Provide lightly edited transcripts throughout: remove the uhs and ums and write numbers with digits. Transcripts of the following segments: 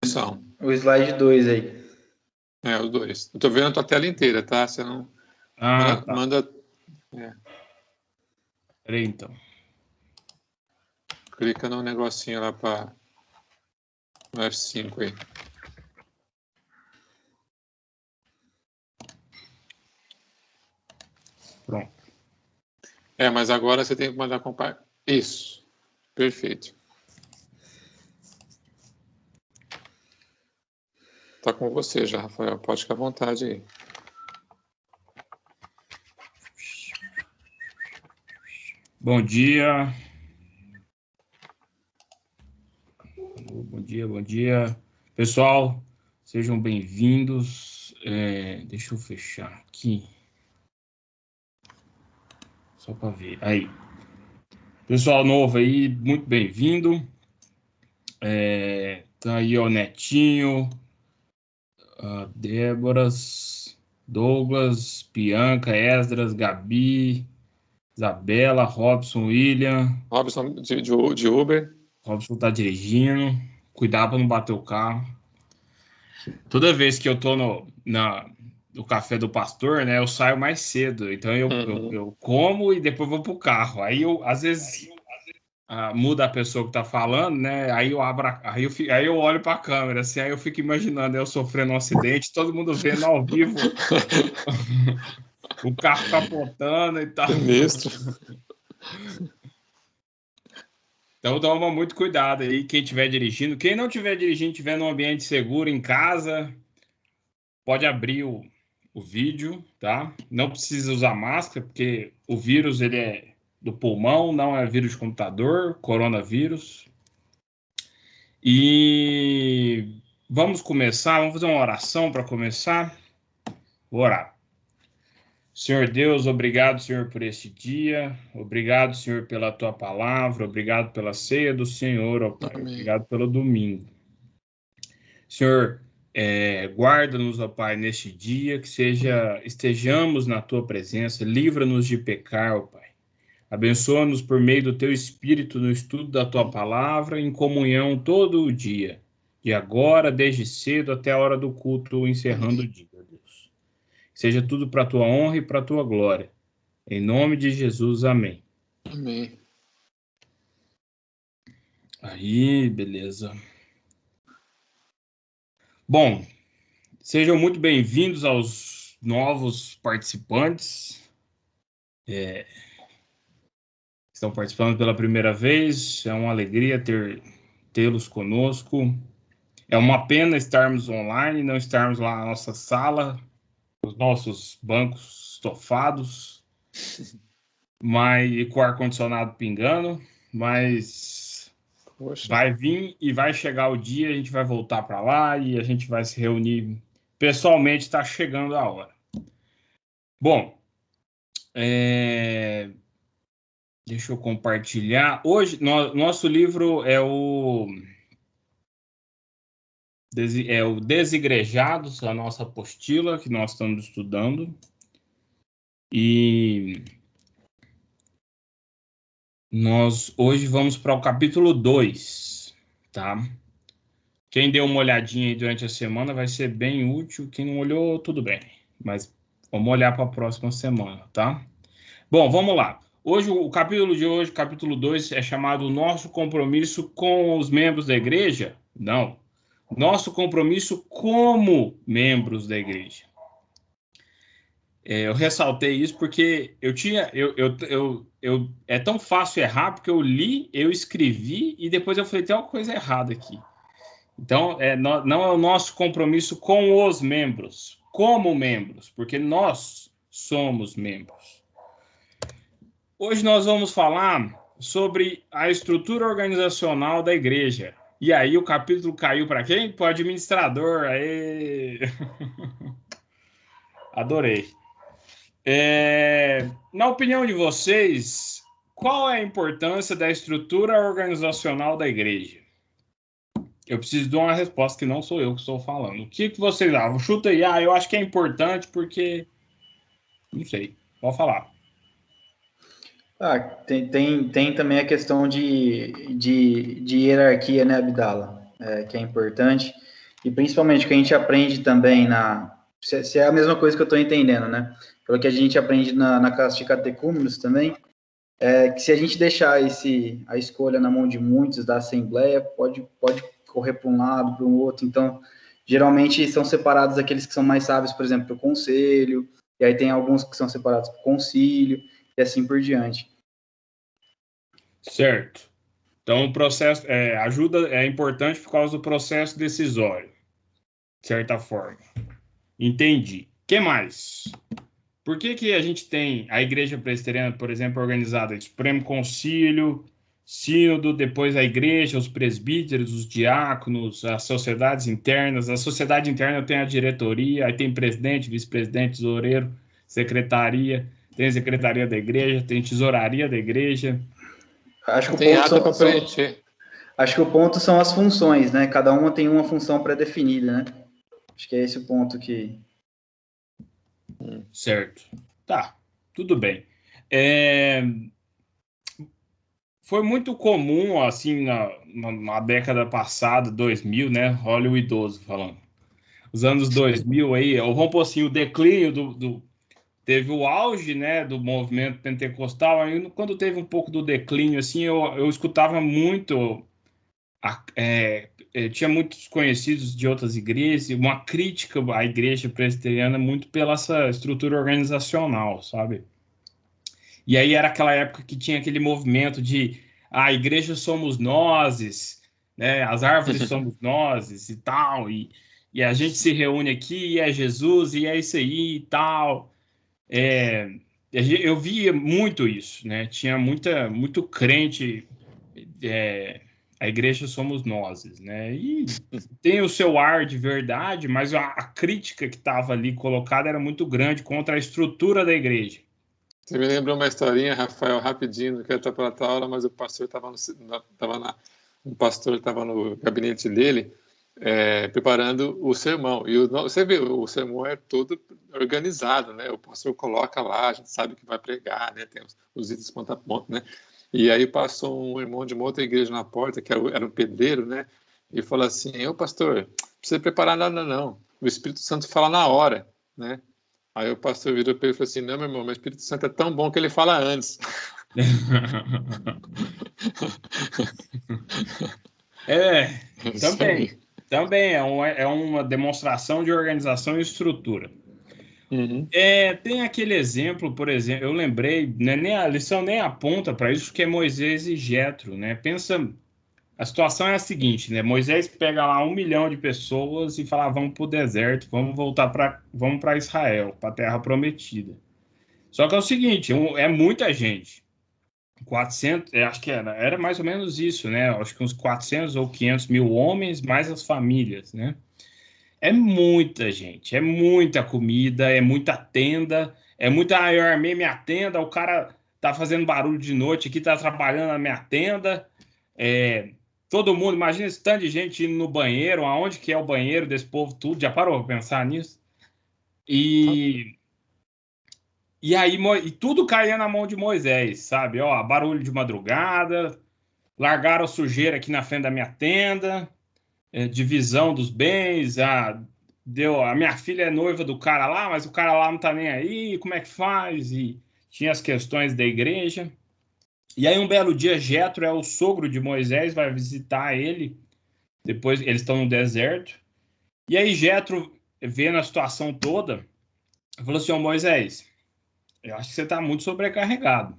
são. O slide 2 aí. Os dois. Eu tô vendo a tua tela inteira, tá? Você não... Tá. Manda... Peraí, então. Clica no negocinho lá para o F5 aí. Pronto. Mas agora você tem que mandar compartilhar. Isso. Perfeito. Tá com você já, Rafael. Pode ficar à vontade aí. Bom dia. Bom dia. Pessoal, sejam bem-vindos. Deixa eu fechar aqui. Só para ver. Aí. Pessoal novo aí, muito bem-vindo. Tá aí o Netinho, a Déboras, Douglas, Bianca, Esdras, Gabi, Isabela, Robson, William. Robson de Uber. Robson tá dirigindo. Cuidado para não bater o carro. Toda vez que eu tô no café do pastor, né, eu saio mais cedo. Então eu como e depois vou pro carro. Aí eu, às vezes, muda a pessoa que tá falando, né? Aí eu abro, aí eu olho para a câmera, assim, aí eu fico imaginando eu sofrendo um acidente, todo mundo vendo ao vivo o carro capotando e tal. Sinistro. Então toma muito cuidado aí, quem estiver dirigindo. Quem não estiver dirigindo, estiver num ambiente seguro em casa, pode abrir o vídeo, tá? Não precisa usar máscara, porque o vírus ele é do pulmão, não é vírus de computador, coronavírus. E vamos começar, vamos fazer uma oração para começar. Vou orar. Senhor Deus, obrigado, Senhor, por este dia. Obrigado, Senhor, pela tua palavra. Obrigado pela ceia do Senhor, ó Pai. Amém. Obrigado pelo domingo. Senhor, guarda-nos, ó Pai, neste dia, que estejamos na tua presença. Livra-nos de pecar, ó Pai. Abençoa-nos por meio do teu Espírito no estudo da tua palavra, em comunhão todo o dia. De agora, desde cedo, até a hora do culto, encerrando o dia, Deus. Seja tudo para a tua honra e para a tua glória. Em nome de Jesus, amém. Amém. Aí, beleza. Bom, sejam muito bem-vindos aos novos participantes. Estão participando pela primeira vez. É uma alegria tê-los conosco. É uma pena estarmos online, não estarmos lá na nossa sala, os nossos bancos estofados, e com o ar-condicionado pingando, mas Poxa. vai vir e vai chegar o dia, a gente vai voltar para lá e a gente vai se reunir pessoalmente, está chegando a hora. Bom, deixa eu compartilhar. Hoje, nosso livro é o Desigrejados, a nossa apostila que nós estamos estudando. E nós hoje vamos para o capítulo 2, tá? Quem deu uma olhadinha aí durante a semana vai ser bem útil. Quem não olhou, tudo bem. Mas vamos olhar para a próxima semana, tá? Bom, vamos lá. Hoje, o capítulo de hoje, capítulo 2, é chamado Nosso Compromisso com os Membros da Igreja? Não. Nosso compromisso como membros da igreja. Eu ressaltei isso porque é tão fácil errar, porque eu li, eu escrevi e depois eu falei, tem uma coisa errada aqui. Então, não é o nosso compromisso com os membros, como membros, porque nós somos membros. Hoje nós vamos falar sobre a estrutura organizacional da igreja. E aí o capítulo caiu para quem? Para o administrador. Aê! Adorei. Na opinião de vocês, qual é a importância da estrutura organizacional da igreja? Eu preciso de uma resposta que não sou eu que estou falando. O que vocês acham? Chuta aí. Eu acho que é importante porque... Não sei. Pode falar. Tem também a questão de hierarquia, né, Abdala? Que é importante. E principalmente o que a gente aprende também se é a mesma coisa que eu estou entendendo, né? Pelo que a gente aprende na classe de catecúmenos também, é que se a gente deixar a escolha na mão de muitos da Assembleia, pode correr para um lado, para o outro. Então, geralmente são separados aqueles que são mais sábios, por exemplo, para o conselho, e aí tem alguns que são separados para o concílio, e assim por diante. Certo. Então, o processo ajuda é importante por causa do processo decisório, de certa forma. Entendi. O que mais? Por que a gente tem a Igreja Presbiteriana, por exemplo, organizada em Supremo Concílio, Sínodo, depois a Igreja, os presbíteros, os diáconos, as sociedades internas. A sociedade interna tem a diretoria, aí tem presidente, vice-presidente, tesoureiro, secretaria, tem a secretaria da Igreja, tem tesouraria da Igreja. Acho que Tem ata para preencher. Acho que o ponto são as funções, né? Cada uma tem uma função pré-definida, né? Acho que é esse o ponto que... Certo. Tá, tudo bem. Foi muito comum, assim, na década passada, 2000, né? Olha o idoso falando. Os anos 2000 aí, ou vamos pôr assim, o declínio teve o auge, né, do movimento pentecostal. Aí, quando teve um pouco do declínio, assim, eu escutava muito... tinha muitos conhecidos de outras igrejas, uma crítica à igreja presbiteriana muito pela essa estrutura organizacional, sabe? E aí era aquela época que tinha aquele movimento de a igreja somos nós, né? As árvores somos nós e tal, e a gente se reúne aqui e é Jesus e é isso aí e tal. Eu via muito isso, né? Tinha muito crente, a igreja somos nós, né? E tem o seu ar de verdade, mas a crítica que estava ali colocada era muito grande contra a estrutura da igreja. Você me lembrou uma historinha, Rafael, rapidinho, não quero estar para outra aula, mas o pastor estava no gabinete dele, preparando o sermão. E você vê, o sermão é todo organizado, né? O pastor coloca lá, a gente sabe que vai pregar, né? Tem os itens ponta a ponta, né? E aí passou um irmão de uma outra igreja na porta, que era um pedreiro, né? E falou assim: ô pastor, não precisa preparar nada não, o Espírito Santo fala na hora, né? Aí o pastor virou para ele e falou assim: não, meu irmão, mas o Espírito Santo é tão bom que ele fala antes. Também é uma demonstração de organização e estrutura. Uhum. Tem aquele exemplo, por exemplo, eu lembrei, né, nem a lição nem aponta para isso, que é Moisés e Jetro, né? Pensa, a situação é a seguinte, né? Moisés pega lá 1 milhão de pessoas e fala: vamos para o deserto, vamos para Israel, para a Terra Prometida. Só que é o seguinte, é muita gente. 400, acho que era mais ou menos isso, né? Acho que uns 400 ou 500 mil homens, mais as famílias, né? É muita gente, é muita comida, é muita tenda, eu armei minha tenda, o cara tá fazendo barulho de noite aqui, tá trabalhando na minha tenda, todo mundo, imagina esse tanto de gente indo no banheiro, aonde que é o banheiro desse povo tudo, já parou pra pensar nisso? E aí e tudo caía na mão de Moisés, sabe? Ó, barulho de madrugada, largaram a sujeira aqui na frente da minha tenda, divisão dos bens, a minha filha é noiva do cara lá, mas o cara lá não tá nem aí, como é que faz? E tinha as questões da igreja. E aí um belo dia, Jetro é o sogro de Moisés, vai visitar ele, depois eles estão no deserto, e aí Jetro, vendo a situação toda, falou assim: ô Moisés, eu acho que você está muito sobrecarregado.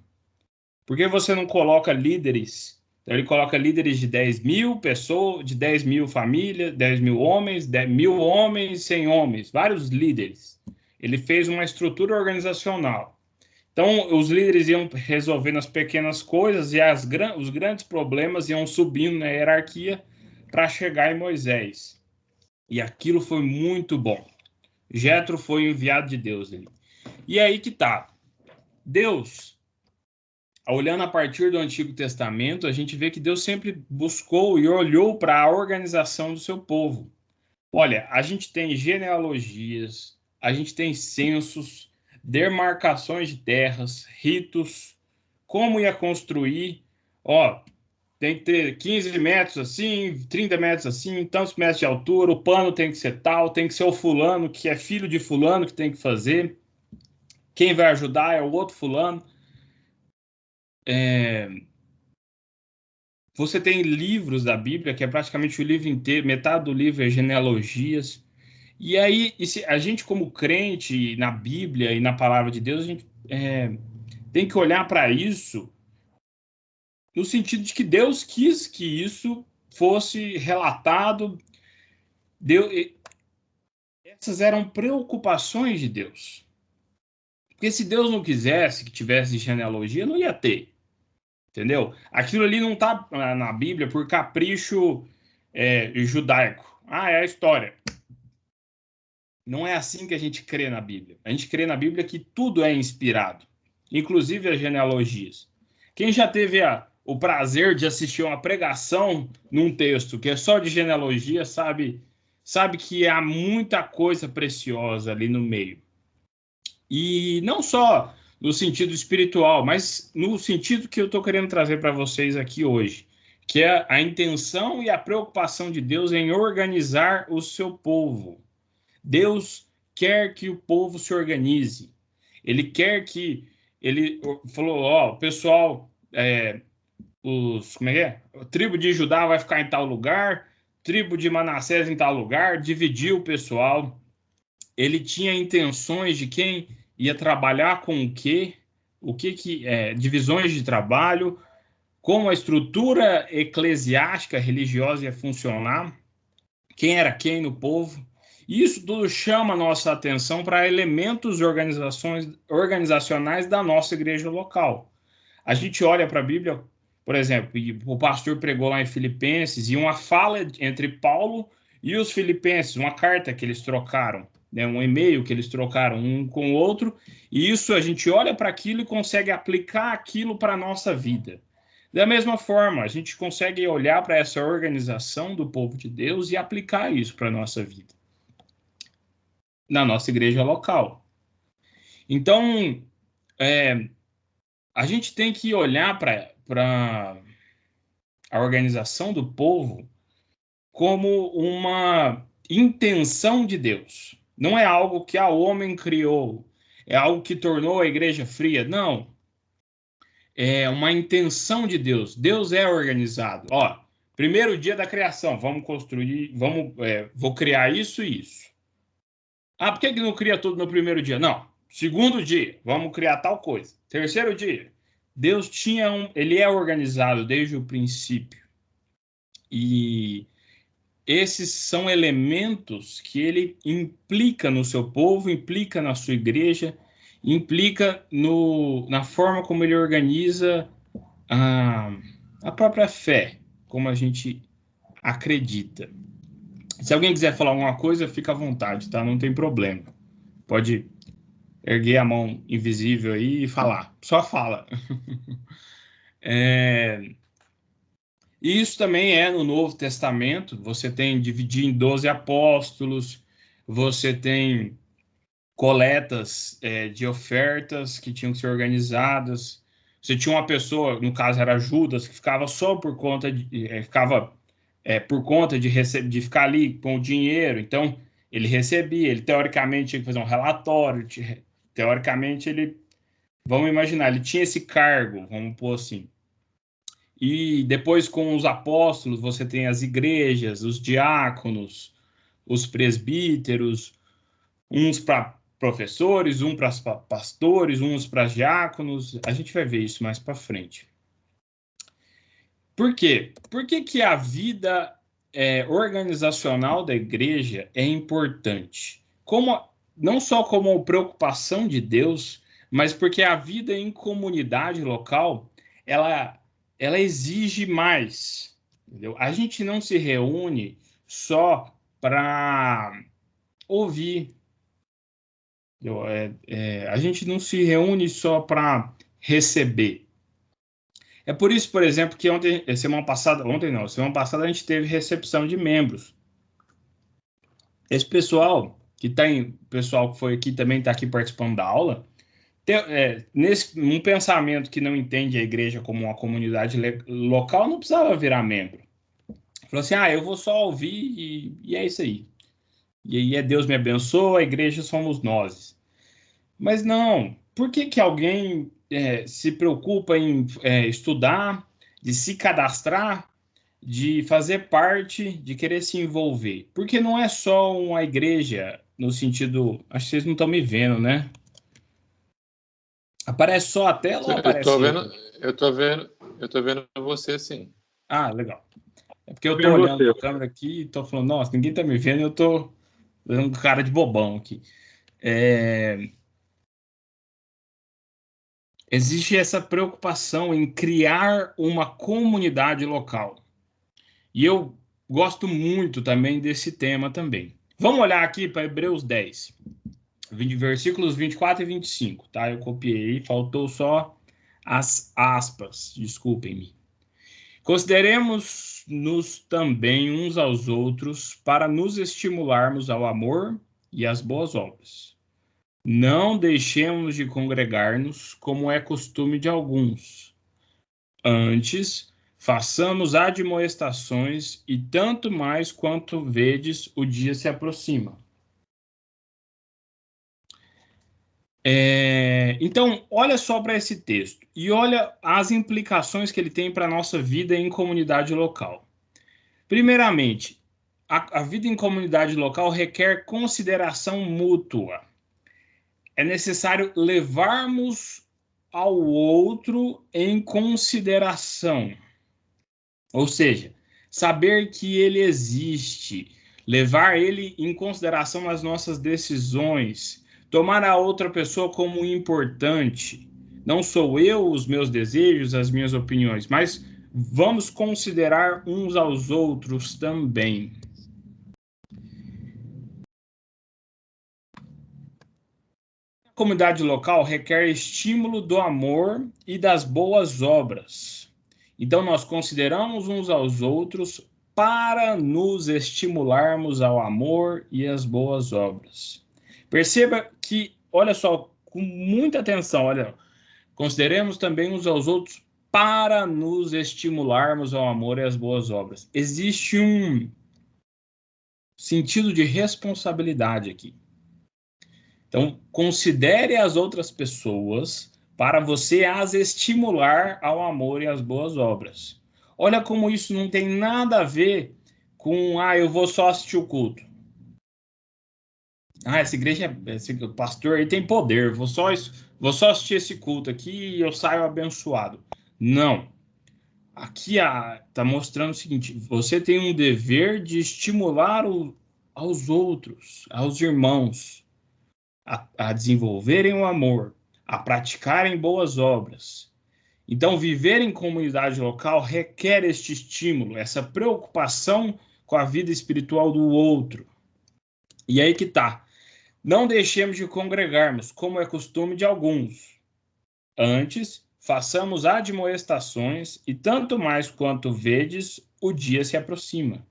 Por que você não coloca líderes? Então, ele coloca líderes de 10 mil pessoas, de 10 mil famílias, 10 mil homens, 10 mil homens, 100 homens, vários líderes. Ele fez uma estrutura organizacional. Então, os líderes iam resolvendo as pequenas coisas e os grandes problemas iam subindo na hierarquia para chegar em Moisés. E aquilo foi muito bom. Jetro foi enviado de Deus ali. E aí que tá. Deus, olhando a partir do Antigo Testamento, a gente vê que Deus sempre buscou e olhou para a organização do seu povo. Olha, a gente tem genealogias, a gente tem censos, demarcações de terras, ritos, como ia construir. Ó, tem que ter 15 metros assim, 30 metros assim, tantos metros de altura, o pano tem que ser tal, tem que ser o fulano, que é filho de fulano, que tem que fazer. Quem vai ajudar é o outro fulano. Você tem livros da Bíblia, que é praticamente o livro inteiro, metade do livro é genealogias. E aí, a gente como crente na Bíblia e na palavra de Deus, a gente tem que olhar para isso no sentido de que Deus quis que isso fosse relatado. Essas eram preocupações de Deus. Porque se Deus não quisesse que tivesse genealogia, não ia ter. Entendeu? Aquilo ali não está na Bíblia por capricho judaico. É a história. Não é assim que a gente crê na Bíblia. A gente crê na Bíblia que tudo é inspirado, inclusive as genealogias. Quem já teve o prazer de assistir uma pregação num texto que é só de genealogia, sabe que há muita coisa preciosa ali no meio. E não só no sentido espiritual, mas no sentido que eu estou querendo trazer para vocês aqui hoje, que é a intenção e a preocupação de Deus em organizar o seu povo. Deus quer que o povo se organize. Ele quer que... Ele falou, pessoal, como é que é? A tribo de Judá vai ficar em tal lugar, tribo de Manassés em tal lugar, dividiu o pessoal. Ele tinha intenções de quem ia trabalhar com o que divisões de trabalho, como a estrutura eclesiástica religiosa ia funcionar, quem era quem no povo. Isso tudo chama a nossa atenção para elementos organizacionais da nossa igreja local. A gente olha para a Bíblia, por exemplo, e o pastor pregou lá em Filipenses, e uma fala entre Paulo e os filipenses, uma carta que eles trocaram, né, um e-mail que eles trocaram um com o outro, e isso a gente olha para aquilo e consegue aplicar aquilo para a nossa vida. Da mesma forma, a gente consegue olhar para essa organização do povo de Deus e aplicar isso para a nossa vida, na nossa igreja local. Então, a gente tem que olhar para a organização do povo como uma intenção de Deus. Não é algo que o homem criou, é algo que tornou a igreja fria. Não. É uma intenção de Deus. Deus é organizado. Primeiro dia da criação, vamos construir, vou criar isso e isso. Por que não cria tudo no primeiro dia? Não. Segundo dia, vamos criar tal coisa. Terceiro dia, Deus ele é organizado desde o princípio. E esses são elementos que ele implica no seu povo, implica na sua igreja, implica na forma como ele organiza a própria fé, como a gente acredita. Se alguém quiser falar alguma coisa, fica à vontade, tá? Não tem problema. Pode erguer a mão invisível aí e falar. Só fala. E isso também é no Novo Testamento. Você tem dividir em 12 apóstolos, você tem coletas de ofertas que tinham que ser organizadas. Você tinha uma pessoa, no caso era Judas, que ficava só por conta de ficar ali com o dinheiro. Então, ele recebia, ele teoricamente tinha que fazer um relatório, teoricamente vamos imaginar, ele tinha esse cargo, vamos pôr assim. E depois com os apóstolos, você tem as igrejas, os diáconos, os presbíteros, uns para professores, um para pastores, uns para diáconos. A gente vai ver isso mais para frente. Por quê? Por que a vida organizacional da igreja é importante? Não só como preocupação de Deus, mas porque a vida em comunidade local, ela exige mais. Entendeu? A gente não se reúne só para ouvir. A gente não se reúne só para receber. É por isso, por exemplo, que semana passada a gente teve recepção de membros. Esse pessoal que foi aqui também está aqui participando da aula, Um pensamento que não entende a igreja como uma comunidade local, não precisava virar membro. Falou assim, eu vou só ouvir e é isso aí. E aí Deus me abençoa, a igreja somos nós. Mas não, por que alguém se preocupa em estudar, de se cadastrar, de fazer parte, de querer se envolver? Porque não é só uma igreja no sentido... Acho que vocês não estão me vendo, né? Aparece só a tela ou aparece eu tô vendo você, sim. Legal. É porque eu tô olhando a câmera aqui e tô falando, nossa, ninguém tá me vendo, eu tô dando um cara de bobão aqui. Existe essa preocupação em criar uma comunidade local. E eu gosto muito também desse tema também. Vamos olhar aqui para Hebreus 10, versículos 24 e 25, tá? Eu copiei, faltou só as aspas, desculpem-me. Consideremos-nos também uns aos outros para nos estimularmos ao amor e às boas obras. Não deixemos de congregar-nos, como é costume de alguns. Antes, façamos admoestações, e tanto mais quanto vedes o dia se aproxima. Então, olha só para esse texto e olha as implicações que ele tem para a nossa vida em comunidade local. Primeiramente, a vida em comunidade local requer consideração mútua. É necessário levarmos ao outro em consideração. Ou seja, saber que ele existe, levar ele em consideração nas nossas decisões, tomar a outra pessoa como importante. Não sou eu, os meus desejos, as minhas opiniões, mas vamos considerar uns aos outros também. A comunidade local requer estímulo do amor e das boas obras. Então, nós consideramos uns aos outros para nos estimularmos ao amor e às boas obras. Perceba que, olha só, com muita atenção, olha, consideremos também uns aos outros para nos estimularmos ao amor e às boas obras. Existe um sentido de responsabilidade aqui. Então, considere as outras pessoas para você as estimular ao amor e às boas obras. Olha como isso não tem nada a ver com, eu vou só assistir o culto. Essa igreja, esse pastor aí tem poder, vou só assistir esse culto aqui e eu saio abençoado. Não. Aqui está mostrando o seguinte, você tem um dever de estimular aos outros, aos irmãos, a desenvolverem o amor, a praticarem boas obras. Então, viver em comunidade local requer este estímulo, essa preocupação com a vida espiritual do outro. E aí que está. Não deixemos de congregarmos, como é costume de alguns. Antes, façamos admoestações, e tanto mais quanto vedes, o dia se aproxima.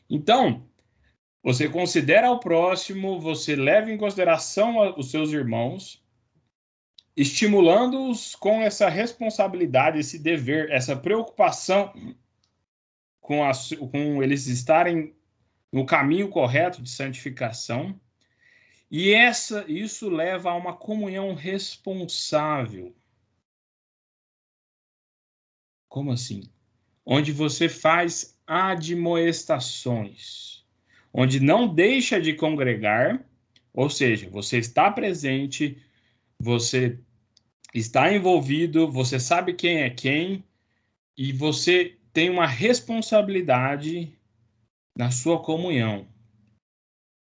Então, você considera o próximo, você leva em consideração os seus irmãos, estimulando-os com essa responsabilidade, esse dever, essa preocupação com eles estarem no caminho correto de santificação. E isso leva a uma comunhão responsável. Como assim? Onde você faz admoestações, onde não deixa de congregar, ou seja, você está presente, você está envolvido, você sabe quem é quem, e você tem uma responsabilidade na sua comunhão.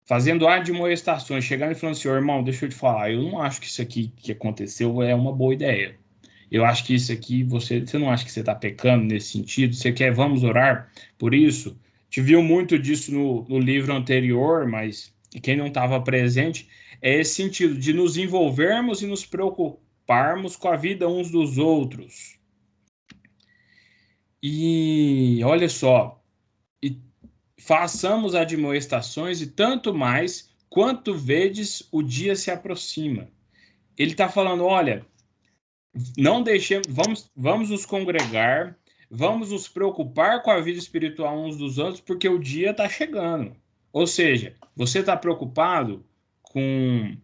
Fazendo admoestações, chegando e falando assim, irmão, deixa eu te falar, eu não acho que isso aqui que aconteceu é uma boa ideia. Eu acho que isso aqui, você não acha que você está pecando nesse sentido? Você quer, vamos orar por isso? Te viu muito disso no livro anterior, mas quem não estava presente, é esse sentido de nos envolvermos e nos preocuparmos com a vida uns dos outros. E olha só, façamos admoestações e tanto mais quanto vedes o dia se aproxima. ele está falando, olha, não deixemos, vamos nos congregar, vamos nos preocupar com a vida espiritual uns dos outros, porque o dia está chegando. Ou seja, você está preocupado com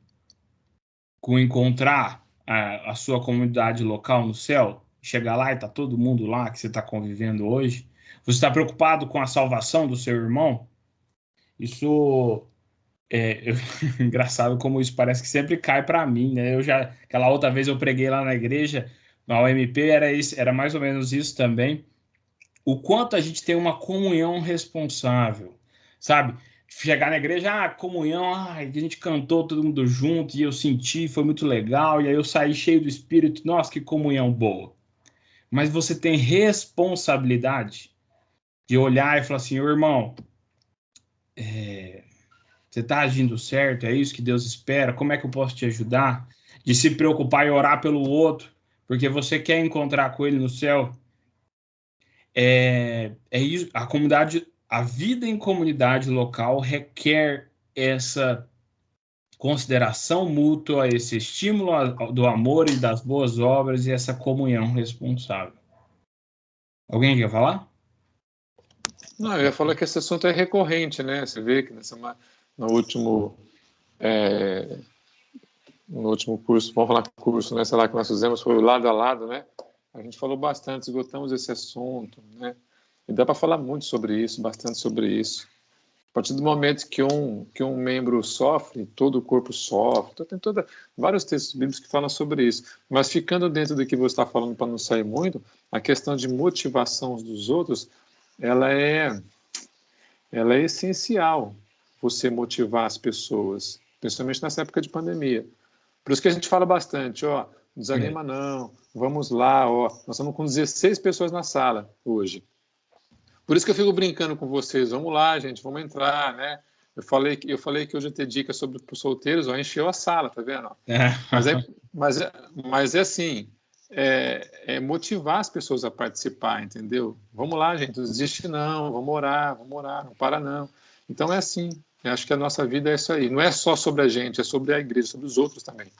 encontrar a sua comunidade local no céu, chegar lá e tá todo mundo lá que você está convivendo hoje? Você está preocupado com a salvação do seu irmão? Isso engraçado como isso parece que sempre cai para mim, né? Aquela outra vez eu preguei lá na igreja, na UMP, era mais ou menos isso também. O quanto a gente tem uma comunhão responsável, sabe? Chegar na igreja, comunhão, a gente cantou todo mundo junto e eu senti, foi muito legal, e aí eu saí cheio do Espírito, nossa, que comunhão boa. Mas você tem responsabilidade de olhar e falar assim, irmão, você está agindo certo? É isso que Deus espera? Como é que eu posso te ajudar? De se preocupar e orar pelo outro, porque você quer encontrar com ele no céu. É isso. A vida em comunidade local requer essa consideração mútua, esse estímulo do amor e das boas obras e essa comunhão responsável. Alguém quer falar? Não, eu ia falar que esse assunto é recorrente, né? Você vê que no último no último curso, vamos falar curso, né? Sei lá, que nós fizemos, foi o lado a lado, né? A gente falou bastante, esgotamos esse assunto, né? E dá para falar muito sobre isso, bastante sobre isso. A partir do momento que um membro sofre, todo o corpo sofre. Então, tem vários textos bíblicos que falam sobre isso. Mas ficando dentro do que você está falando, para não sair muito, a questão de motivação dos outros, ela é essencial, você motivar as pessoas, principalmente nessa época de pandemia. Por isso que a gente fala bastante, desanima não, vamos lá, nós estamos com 16 pessoas na sala hoje. Por isso que eu fico brincando com vocês, vamos lá, gente, vamos entrar, né? Eu falei que hoje ia ter dicas sobre os solteiros, encheu a sala, tá vendo? Mas é assim, motivar as pessoas a participar, entendeu? Vamos lá, gente, não desiste não, vamos orar, não para não. Então é assim, eu acho que a nossa vida é isso aí, não é só sobre a gente, é sobre a igreja, sobre os outros também.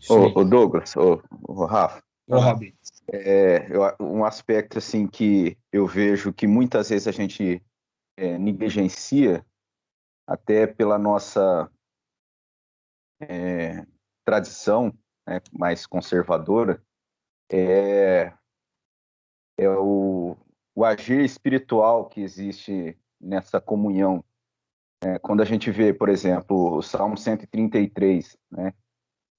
Ô Douglas, ô Rafa. Ô Robin. Um aspecto assim que eu vejo que muitas vezes a gente negligencia, até pela nossa tradição, né, mais conservadora, é o agir espiritual que existe nessa comunhão. Quando a gente vê, por exemplo, o Salmo 133, né,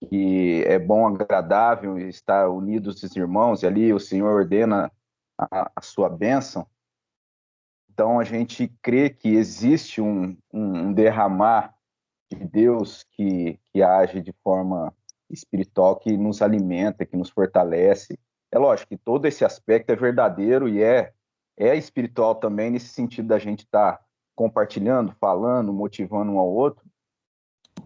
que é bom, agradável estar unidos os irmãos, e ali o Senhor ordena a sua bênção. Então a gente crê que existe um derramar de Deus que age de forma espiritual, que nos alimenta, que nos fortalece. É lógico que todo esse aspecto é verdadeiro e é espiritual também, nesse sentido da gente estar compartilhando, falando, motivando um ao outro,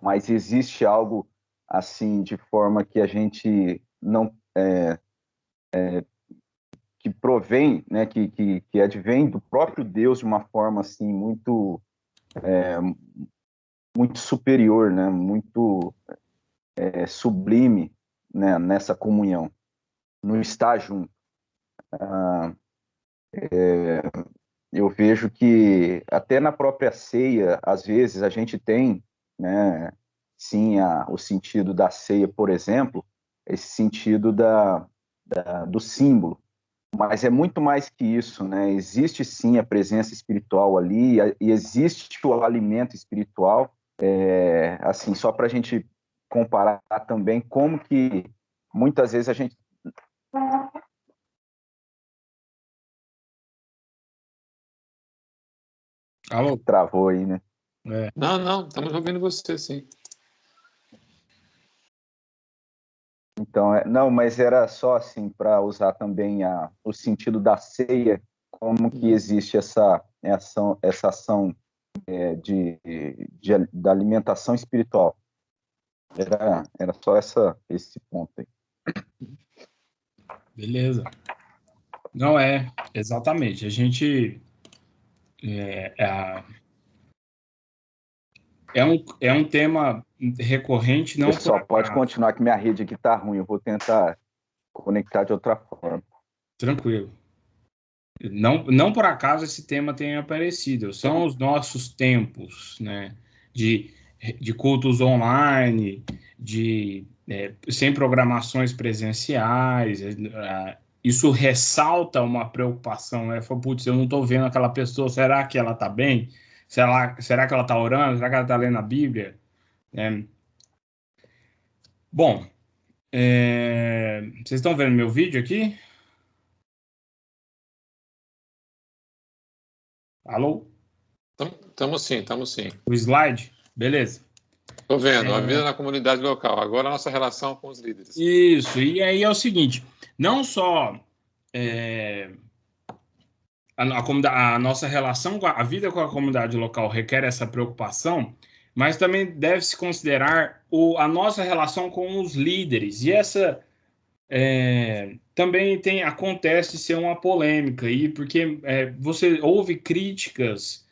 mas existe algo assim, de forma que a gente não que provém, né, que advém do próprio Deus de uma forma assim muito muito superior, né, muito sublime, né, nessa comunhão, no estar junto. Eu vejo que até na própria ceia, às vezes a gente tem, né, sim, o sentido da ceia, por exemplo, esse sentido do símbolo, mas é muito mais que isso, né? Existe sim a presença espiritual ali e existe o alimento espiritual, assim, só para a gente comparar também como que muitas vezes a gente Alô? travou aí, né? Não, estamos ouvindo você, sim. Então, não, mas era só assim para usar também o sentido da ceia, como que existe essa ação da alimentação espiritual. Era só esse ponto aí. Beleza. Não exatamente. A gente É um tema recorrente, não Pessoal, pode continuar que minha rede aqui está ruim. Eu vou tentar conectar de outra forma. Tranquilo. Não por acaso esse tema tenha aparecido. São os nossos tempos, né? De cultos online, sem programações presenciais. Isso ressalta uma preocupação, né? Fala, putz, eu não estou vendo aquela pessoa, será que ela está bem? Será que ela está orando? Será que ela está lendo a Bíblia? Bom, vocês estão vendo meu vídeo aqui? Alô? Estamos sim. O slide? Beleza. Estou vendo, a vida na comunidade local. Agora a nossa relação com os líderes. Isso, e aí é o seguinte, não só a nossa relação, a vida com a comunidade local requer essa preocupação, mas também deve-se considerar a nossa relação com os líderes. E essa também acontece ser uma polêmica, porque você ouve críticas,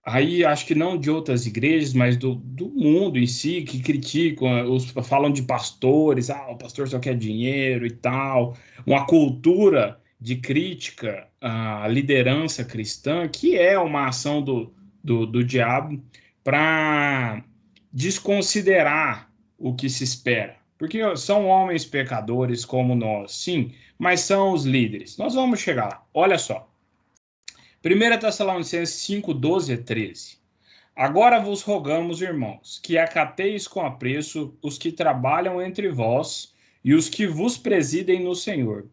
aí acho que não de outras igrejas, mas do mundo em si, que criticam, falam de pastores, o pastor só quer dinheiro e tal, uma cultura de crítica à liderança cristã, que é uma ação do diabo para desconsiderar o que se espera. Porque são homens pecadores como nós, sim, mas são os líderes. Nós vamos chegar lá. Olha só. 1 Tessalonicenses 5, 12 a 13. Agora vos rogamos, irmãos, que acateis com apreço os que trabalham entre vós e os que vos presidem no Senhor,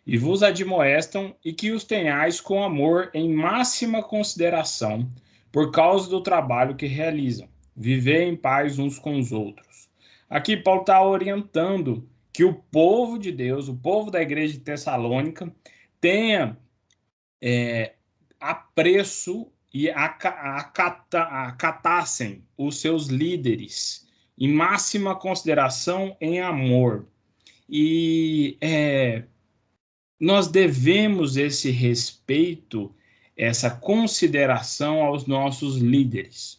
e vos admoestam, e que os tenhais com amor em máxima consideração, por causa do trabalho que realizam. Vivei em paz uns com os outros. Aqui Paulo está orientando que o povo de Deus, o povo da igreja de Tessalônica, tenha apreço e acatassem os seus líderes em máxima consideração, em amor. E nós devemos esse respeito, essa consideração aos nossos líderes.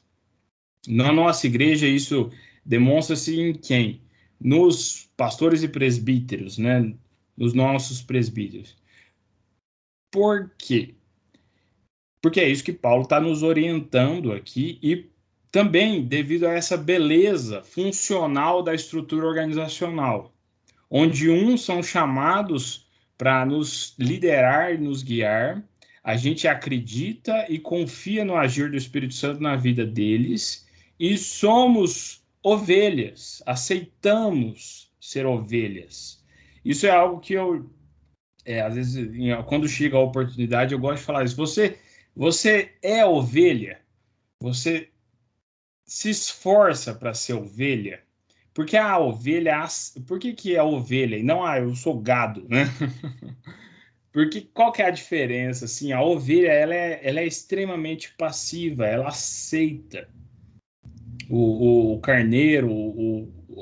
Na nossa igreja, isso demonstra-se em quem? Nos pastores e presbíteros, né? Nos nossos presbíteros. Por quê? Porque é isso que Paulo está nos orientando aqui, e também devido a essa beleza funcional da estrutura organizacional, onde uns são chamados para nos liderar e nos guiar, a gente acredita e confia no agir do Espírito Santo na vida deles, e somos ovelhas, aceitamos ser ovelhas. Isso é algo que eu, às vezes, quando chega a oportunidade, eu gosto de falar isso. Você é ovelha, você se esforça para ser ovelha, porque a ovelha, por que é ovelha e não, eu sou gado, né? Porque qual que é a diferença? Assim, a ovelha, ela é extremamente passiva, ela aceita. O carneiro,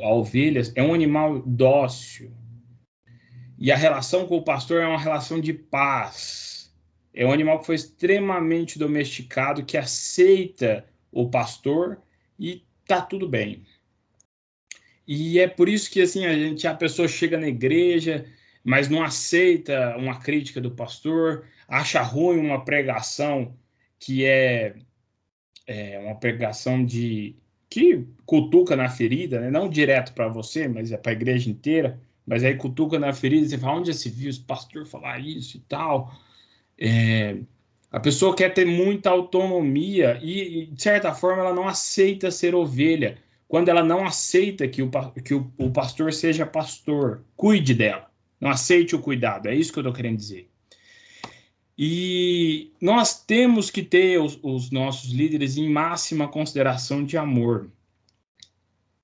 a ovelha é um animal dócil, e a relação com o pastor é uma relação de paz. É um animal que foi extremamente domesticado, que aceita o pastor e tá tudo bem. E é por isso que assim a pessoa chega na igreja, mas não aceita uma crítica do pastor, acha ruim uma pregação que é uma pregação que cutuca na ferida, né? Não direto para você, mas é para a igreja inteira. Mas aí cutuca na ferida, você fala, onde já se viu esse pastor falar isso e tal? A pessoa quer ter muita autonomia e, de certa forma, ela não aceita ser ovelha. Quando ela não aceita que o pastor seja pastor, cuide dela. Não aceite o cuidado. É isso que eu estou querendo dizer. E nós temos que ter os nossos líderes em máxima consideração de amor.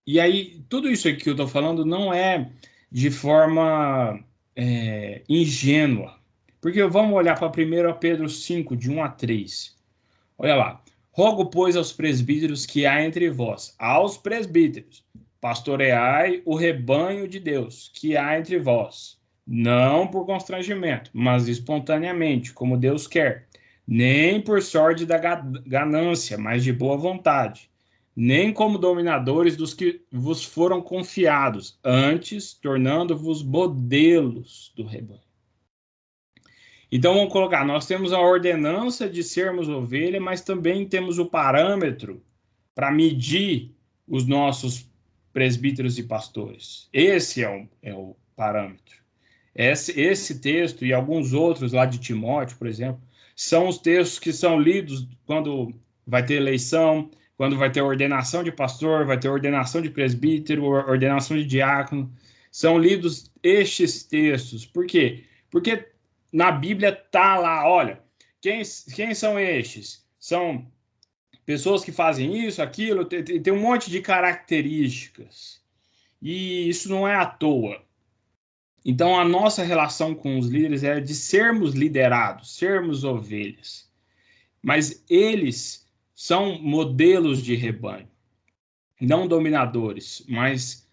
E aí, tudo isso aqui que eu estou falando não é de forma ingênua. Porque vamos olhar para 1 Pedro 5, de 1 a 3. Olha lá. Rogo, pois, aos presbíteros que há entre vós, aos presbíteros, pastoreai o rebanho de Deus que há entre vós, não por constrangimento, mas espontaneamente, como Deus quer, nem por sorte da ganância, mas de boa vontade, nem como dominadores dos que vos foram confiados, antes tornando-vos modelos do rebanho. Então vamos colocar, nós temos a ordenança de sermos ovelha, mas também temos o parâmetro para medir os nossos presbíteros e pastores. Esse é o parâmetro. Esse texto e alguns outros lá de Timóteo, por exemplo, são os textos que são lidos quando vai ter eleição, quando vai ter ordenação de pastor, vai ter ordenação de presbítero, ordenação de diácono. São lidos estes textos. Por quê? Porque na Bíblia está lá, olha, quem são estes? São pessoas que fazem isso, aquilo, tem um monte de características. E isso não é à toa. Então, a nossa relação com os líderes é de sermos liderados, sermos ovelhas. Mas eles são modelos de rebanho, não dominadores, mas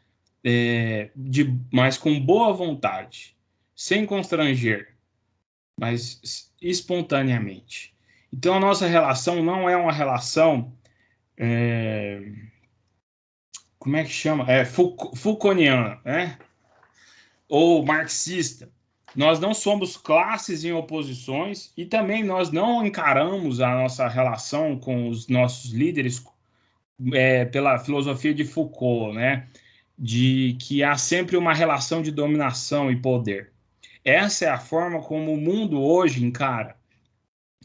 com boa vontade, sem constranger, mas espontaneamente. Então, a nossa relação não é uma relação, como é que chama? Foucaultiana, né? Ou marxista. Nós não somos classes em oposições e também nós não encaramos a nossa relação com os nossos líderes pela filosofia de Foucault, né? De que há sempre uma relação de dominação e poder. Essa é a forma como o mundo hoje encara,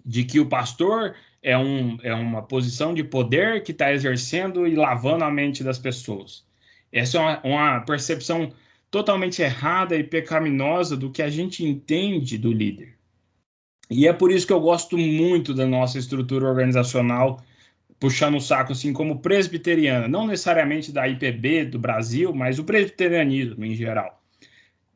de que o pastor é uma posição de poder que está exercendo e lavando a mente das pessoas. Essa é uma percepção totalmente errada e pecaminosa do que a gente entende do líder. E é por isso que eu gosto muito da nossa estrutura organizacional, puxando o saco assim como presbiteriana, não necessariamente da IPB do Brasil, mas o presbiterianismo em geral.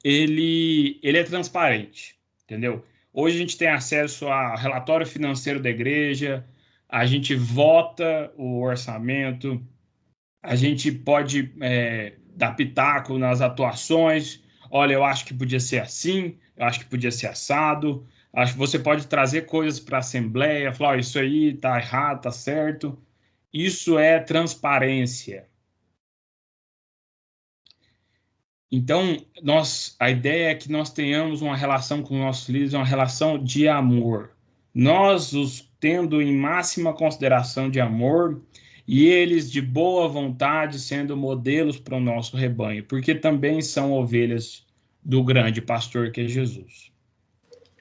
Ele é transparente, entendeu? Hoje a gente tem acesso ao relatório financeiro da igreja, a gente vota o orçamento, a gente pode dar pitaco nas atuações. Olha, eu acho que podia ser assim, eu acho que podia ser assado. Acho que você pode trazer coisas para a Assembleia, falar, isso aí está errado, está certo. Isso é transparência. Então, a ideia é que nós tenhamos uma relação com nossos líderes, uma relação de amor. Nós os tendo em máxima consideração de amor e eles de boa vontade sendo modelos para o nosso rebanho, porque também são ovelhas do grande pastor que é Jesus.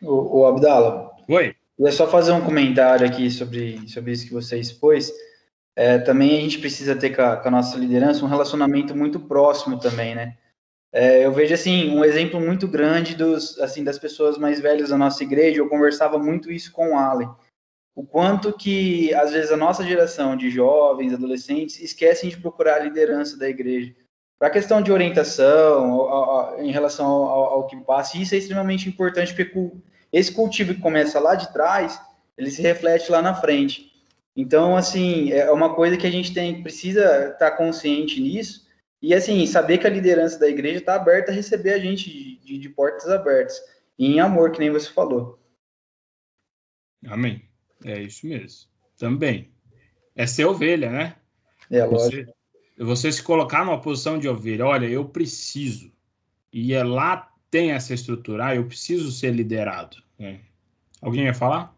O Abdala. Oi. Eu ia só fazer um comentário aqui sobre isso que você expôs. Também a gente precisa ter com a nossa liderança um relacionamento muito próximo também, né? Eu vejo, assim, um exemplo muito grande das pessoas mais velhas da nossa igreja. Eu conversava muito isso com o Allen. O quanto que, às vezes, a nossa geração de jovens, adolescentes, esquecem de procurar a liderança da igreja. Para a questão de orientação, em relação ao que passa, isso é extremamente importante, porque esse cultivo que começa lá de trás, ele se reflete lá na frente. Então, assim, é uma coisa que a gente precisa estar consciente nisso, e, assim, saber que a liderança da igreja está aberta a receber a gente de portas abertas, e em amor, que nem você falou. Amém. É isso mesmo. Também. É ser ovelha, né? Lógico. Você se colocar numa posição de ovelha. Olha, eu preciso. E lá tem essa estrutura. Eu preciso ser liderado. Né? Alguém ia falar?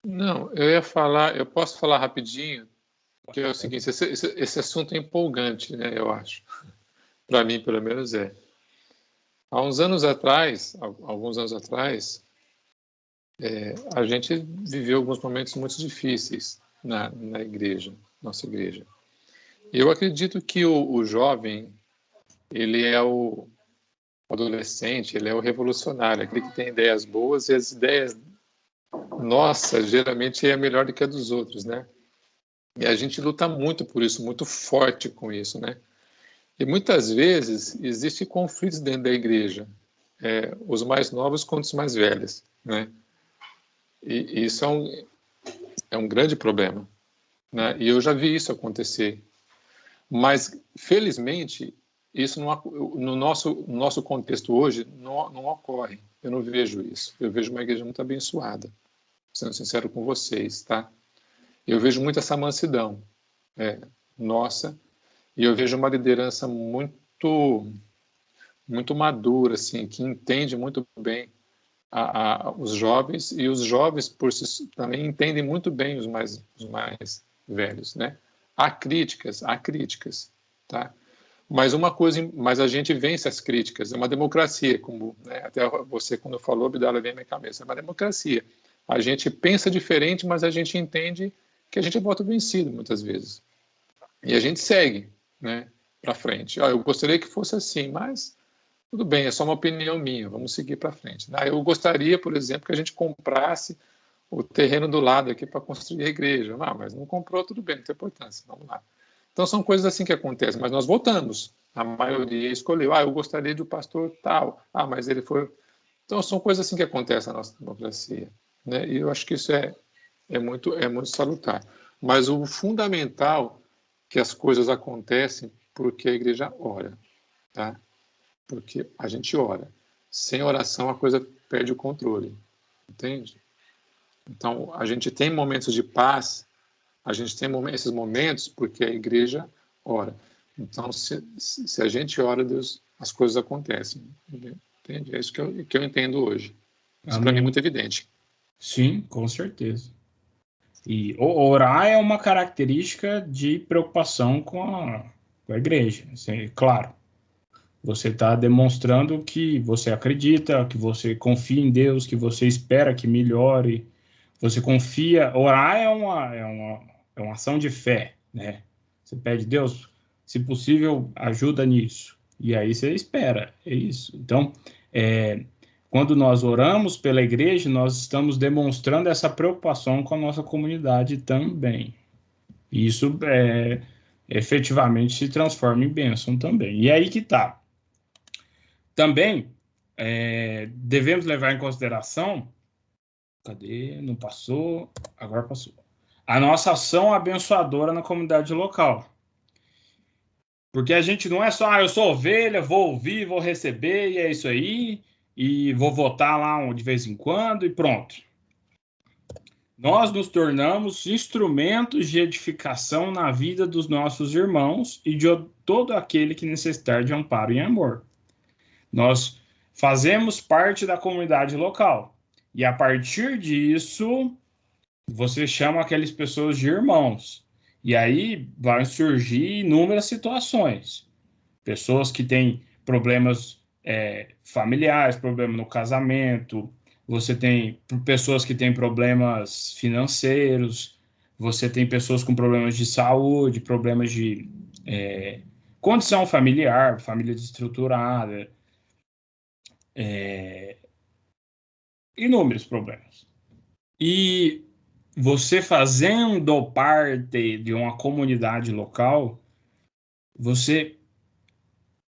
Não, eu posso falar rapidinho, que é o seguinte, esse assunto é empolgante, né, eu acho. Para mim, pelo menos é. Há uns anos atrás, alguns anos atrás, a gente viveu alguns momentos muito difíceis na igreja, nossa igreja. Eu acredito que o jovem, ele é o adolescente, ele é o revolucionário, aquele que tem ideias boas, e as ideias nossas geralmente é melhor do que a dos outros, né? E a gente luta muito por isso, muito forte com isso, né? E muitas vezes existe conflitos dentro da igreja, os mais novos contra os mais velhos, né? E isso é um grande problema, né? E eu já vi isso acontecer. Mas, felizmente, isso no nosso contexto hoje não ocorre. Eu não vejo isso. Eu vejo uma igreja muito abençoada, sendo sincero com vocês, tá? Eu vejo muito essa mansidão nossa, e eu vejo uma liderança muito madura, assim, que entende muito bem os jovens, e os jovens por si também entendem muito bem os mais velhos, né? Há críticas, tá? Mas a gente vence as críticas. É uma democracia, como, né, até você quando falou, Abdala, vem à minha cabeça. É uma democracia. A gente pensa diferente, mas a gente entende que a gente é voto vencido muitas vezes. E a gente segue, né, para frente. Eu gostaria que fosse assim, mas tudo bem, é só uma opinião minha, vamos seguir para frente. Eu gostaria, por exemplo, que a gente comprasse o terreno do lado aqui para construir a igreja. Mas não comprou, tudo bem, não tem importância, vamos lá. Então são coisas assim que acontecem, mas nós votamos. A maioria escolheu, eu gostaria do pastor tal, mas ele foi... Então são coisas assim que acontecem na nossa democracia, né? E eu acho que isso é muito salutar. Mas o fundamental é que as coisas acontecem porque a igreja ora, tá? Porque a gente ora. Sem oração a coisa perde o controle, entende? Então a gente tem momentos de paz, a gente tem esses momentos porque a igreja ora. Então se a gente ora, Deus, as coisas acontecem, entende? É isso que eu entendo hoje. Isso para mim é muito evidente. Sim, com certeza. E orar é uma característica de preocupação com a igreja. Assim, claro, você está demonstrando que você acredita, que você confia em Deus, que você espera que melhore. Você confia. Orar é uma ação de fé, né? Você pede, Deus, se possível, ajuda nisso. E aí você espera, é isso. Então, quando nós oramos pela igreja, nós estamos demonstrando essa preocupação com a nossa comunidade também. E isso efetivamente se transforma em bênção também. E aí que tá. Também devemos levar em consideração... Cadê? Não passou. Agora passou. A nossa ação abençoadora na comunidade local. Porque a gente não é só, eu sou ovelha, vou ouvir, vou receber, e é isso aí, e vou votar lá de vez em quando, e pronto. Nós nos tornamos instrumentos de edificação na vida dos nossos irmãos e de todo aquele que necessitar de amparo e amor. Nós fazemos parte da comunidade local. E a partir disso, você chama aquelas pessoas de irmãos. E aí vai surgir inúmeras situações. Pessoas que têm problemas familiares, problema no casamento, você tem pessoas que têm problemas financeiros, você tem pessoas com problemas de saúde, problemas de condição familiar, família desestruturada, inúmeros problemas. E você fazendo parte de uma comunidade local, você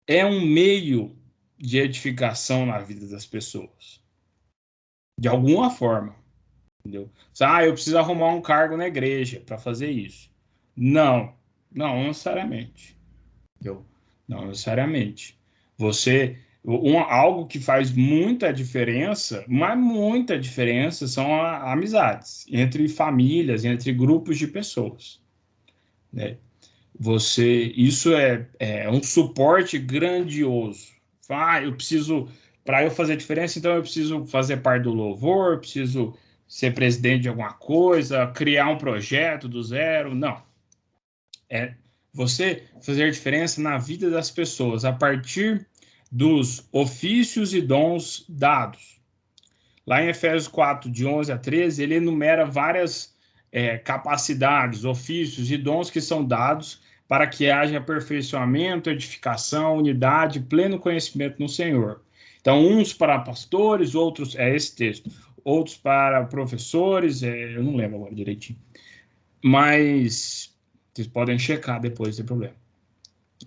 é um meio de edificação na vida das pessoas. De alguma forma. Entendeu? Eu preciso arrumar um cargo na igreja para fazer isso. Não necessariamente. Entendeu? Não necessariamente. Algo que faz muita diferença, mas muita diferença, são amizades entre famílias, entre grupos de pessoas, né? Isso é um suporte grandioso. Para eu fazer diferença, então eu preciso fazer parte do louvor, eu preciso ser presidente de alguma coisa, criar um projeto do zero. Não. Você fazer diferença na vida das pessoas a partir dos ofícios e dons dados. Lá em Efésios 4, de 11 a 13, ele enumera várias capacidades, ofícios e dons que são dados para que haja aperfeiçoamento, edificação, unidade, pleno conhecimento no Senhor. Então, uns para pastores, outros, esse texto, outros para professores, eu não lembro agora direitinho, mas vocês podem checar depois, sem problema.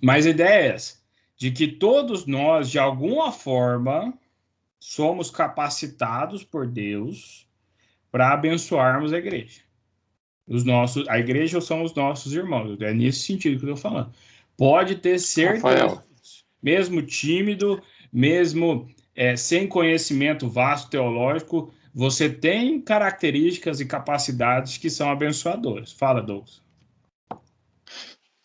Mas a ideia é essa, de que todos nós, de alguma forma, somos capacitados por Deus para abençoarmos a igreja. A igreja são os nossos irmãos. É nesse sentido que eu estou falando. Pode ter certeza. Rafael, mesmo tímido, mesmo sem conhecimento vasto teológico, você tem características e capacidades que são abençoadoras. Fala, Douglas.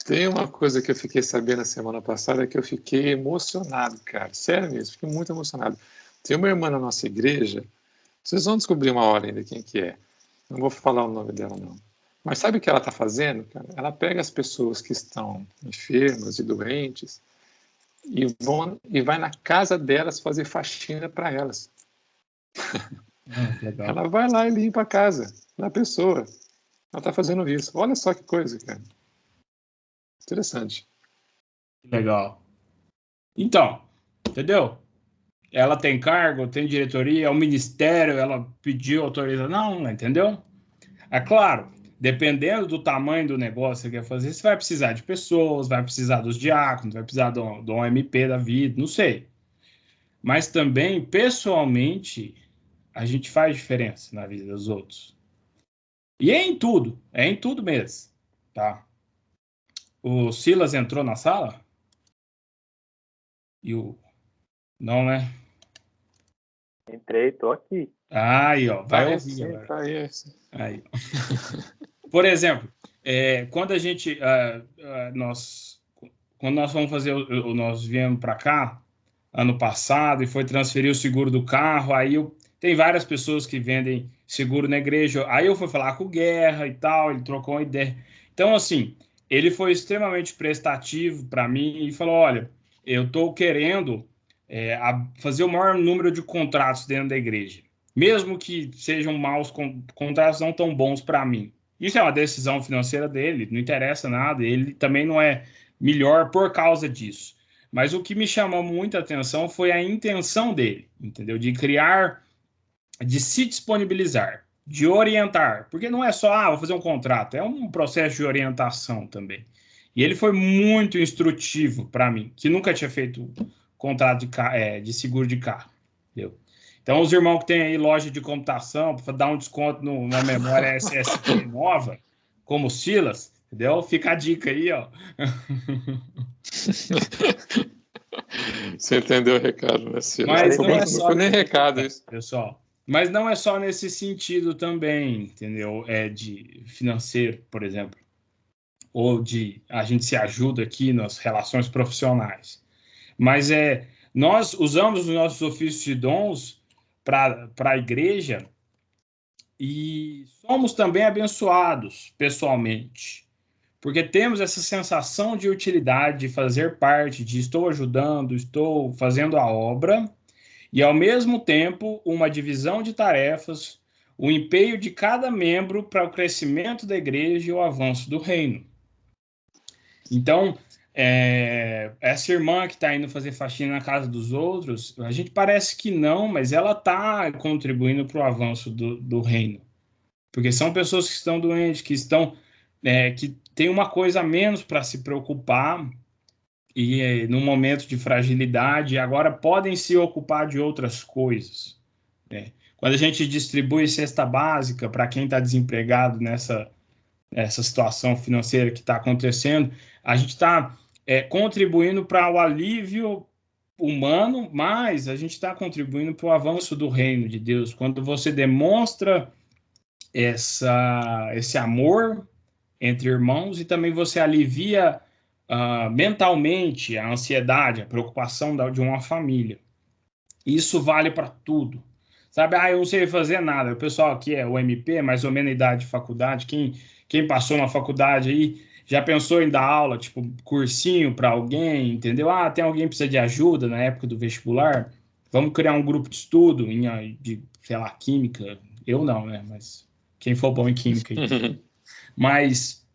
Tem uma coisa que eu fiquei sabendo na semana passada que eu fiquei emocionado, cara. Sério mesmo, fiquei muito emocionado. Tem uma irmã na nossa igreja, vocês vão descobrir uma hora ainda quem que é. Não vou falar o nome dela, não. Mas sabe o que ela está fazendo, cara? Ela pega as pessoas que estão enfermas e doentes e vai na casa delas fazer faxina para elas. Legal. Ela vai lá e limpa a casa da pessoa. Ela está fazendo isso. Olha só que coisa, cara. Interessante. Legal. Então, entendeu? Ela tem cargo, tem diretoria, é um ministério, ela pediu autorização. Não, entendeu? É claro, dependendo do tamanho do negócio que você quer fazer, você vai precisar de pessoas, vai precisar dos diáconos, vai precisar do OMP da vida, não sei. Mas também, pessoalmente, a gente faz diferença na vida dos outros. E é em tudo mesmo, tá? O Silas entrou na sala? E o... Não, né? Entrei, tô aqui. Aí, ó, vai ouvir sim, agora. tá aí. Aí. Por exemplo, quando a gente... quando nós vamos fazer... Nós viemos para cá, ano passado, e foi transferir o seguro do carro, aí tem várias pessoas que vendem seguro na igreja. Aí eu fui falar com o Guerra e tal, ele trocou uma ideia. Então, assim, ele foi extremamente prestativo para mim e falou, olha, eu estou querendo fazer o maior número de contratos dentro da igreja. Mesmo que sejam maus contratos, não tão bons para mim. Isso é uma decisão financeira dele, não interessa nada, ele também não é melhor por causa disso. Mas o que me chamou muita atenção foi a intenção dele, entendeu? De criar, de se disponibilizar, de orientar. Porque não é só, vou fazer um contrato, é um processo de orientação também. E ele foi muito instrutivo para mim, que nunca tinha feito contrato de seguro de carro, entendeu? Então, os irmãos que têm aí loja de computação, para dar um desconto numa memória SSD nova, como o Silas, entendeu? Fica a dica aí, ó. Você entendeu o recado, né, Ciro? Mas não foi nem recado isso. Pessoal, mas não é só nesse sentido também, entendeu? De financeiro, por exemplo, ou de a gente se ajuda aqui nas relações profissionais. Mas nós usamos os nossos ofícios e dons para a igreja e somos também abençoados pessoalmente. Porque temos essa sensação de utilidade, de fazer parte, de estou ajudando, estou fazendo a obra, e ao mesmo tempo uma divisão de tarefas, o empenho de cada membro para o crescimento da igreja e o avanço do reino. Então, essa irmã que está indo fazer faxina na casa dos outros, a gente parece que não, mas ela está contribuindo para o avanço do reino. Porque são pessoas que estão doentes, que tem uma coisa a menos para se preocupar e num momento de fragilidade, agora podem se ocupar de outras coisas. Né? Quando a gente distribui cesta básica para quem está desempregado nessa situação financeira que está acontecendo, a gente está contribuindo para o alívio humano, mas a gente está contribuindo para o avanço do reino de Deus. Quando você demonstra esse amor entre irmãos e também você alivia mentalmente a ansiedade, a preocupação de uma família. Isso vale para tudo. Sabe, eu não sei fazer nada. O pessoal aqui é o MP, mais ou menos a idade de faculdade. Quem passou na faculdade aí já pensou em dar aula, tipo, cursinho para alguém, entendeu? Tem alguém que precisa de ajuda na época do vestibular? Vamos criar um grupo de estudo de, sei lá, química. Eu não, né? Mas quem for bom em química aí. Mas,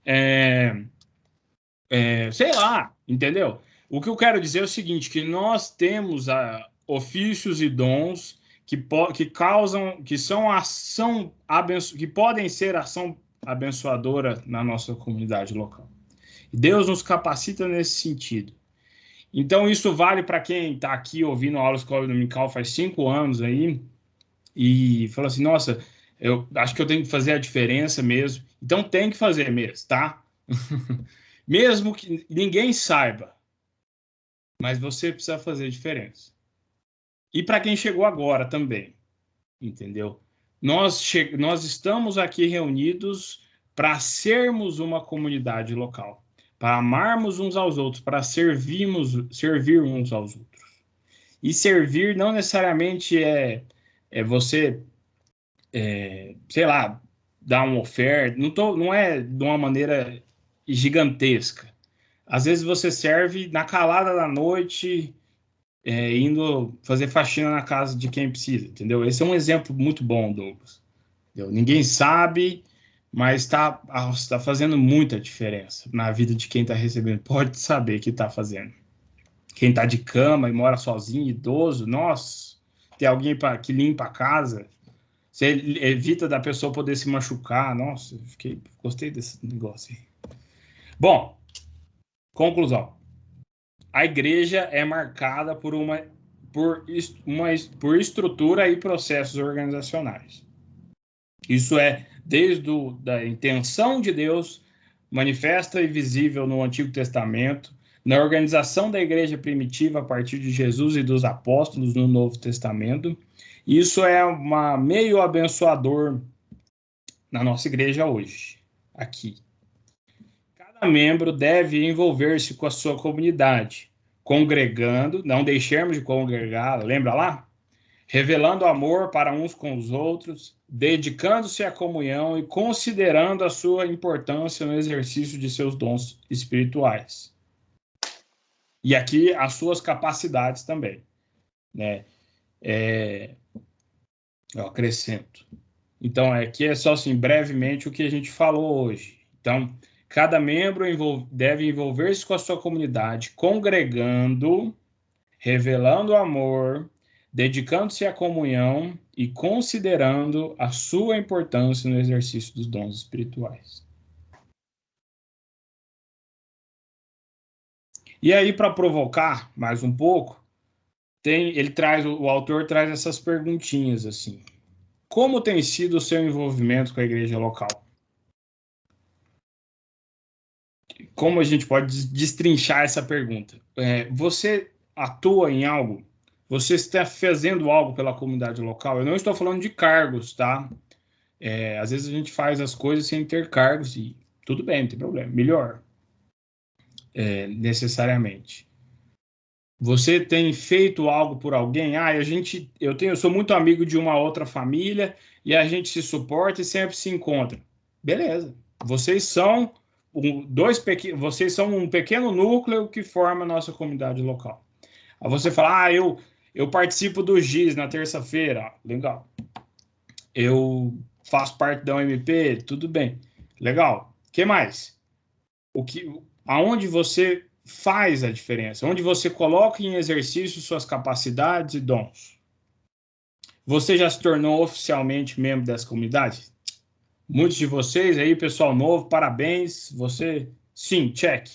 sei lá, entendeu? O que eu quero dizer é o seguinte, que nós temos ofícios e dons que causam, que são ação que podem ser ação abençoadora na nossa comunidade local. E Deus nos capacita nesse sentido. Então, isso vale para quem está aqui ouvindo a aula Escola Dominical faz 5 anos aí e fala assim, nossa, eu acho que eu tenho que fazer a diferença mesmo. Então, tem que fazer mesmo, tá? Mesmo que ninguém saiba. mas você precisa fazer diferença. E para quem chegou agora também, entendeu? Nós estamos aqui reunidos para sermos uma comunidade local, para amarmos uns aos outros, para servir uns aos outros. E servir não necessariamente é você, sei lá, dar uma oferta, não é de uma maneira gigantesca. Às vezes você serve na calada da noite, indo fazer faxina na casa de quem precisa, entendeu? Esse é um exemplo muito bom, Douglas. Entendeu? Ninguém sabe, mas está fazendo muita diferença na vida de quem está recebendo. Pode saber que está fazendo. Quem está de cama e mora sozinho, idoso, nossa, tem alguém que limpa a casa, você evita da pessoa poder se machucar. Nossa, gostei desse negócio aí. Bom, conclusão. A igreja é marcada por estrutura e processos organizacionais. Isso é desde a intenção de Deus, manifesta e visível no Antigo Testamento, na organização da igreja primitiva a partir de Jesus e dos apóstolos no Novo Testamento. Isso é meio abençoador na nossa igreja hoje, aqui. Cada membro deve envolver-se com a sua comunidade, congregando, não deixemos de congregar, lembra lá? Revelando amor para uns com os outros, dedicando-se à comunhão e considerando a sua importância no exercício de seus dons espirituais. E aqui as suas capacidades também, né? Eu acrescento. Então, aqui é só assim, brevemente, o que a gente falou hoje. Então, cada membro deve envolver-se com a sua comunidade, congregando, revelando amor, dedicando-se à comunhão e considerando a sua importância no exercício dos dons espirituais. E aí, para provocar mais um pouco, o autor traz essas perguntinhas assim. Como tem sido o seu envolvimento com a igreja local? Como a gente pode destrinchar essa pergunta? Você atua em algo? Você está fazendo algo pela comunidade local? Eu não estou falando de cargos, tá? Às vezes a gente faz as coisas sem ter cargos e tudo bem, não tem problema. Melhor, necessariamente. Você tem feito algo por alguém? Eu sou muito amigo de uma outra família e a gente se suporta e sempre se encontra. Beleza. Vocês são vocês são um pequeno núcleo que forma a nossa comunidade local. Aí você fala, eu participo do GIS na terça-feira. Legal. Eu faço parte da OMP, tudo bem. Legal. O que mais? Aonde você faz a diferença? Onde você coloca em exercício suas capacidades e dons? Você já se tornou oficialmente membro dessa comunidade? Muitos de vocês aí, pessoal novo, parabéns. Sim, check.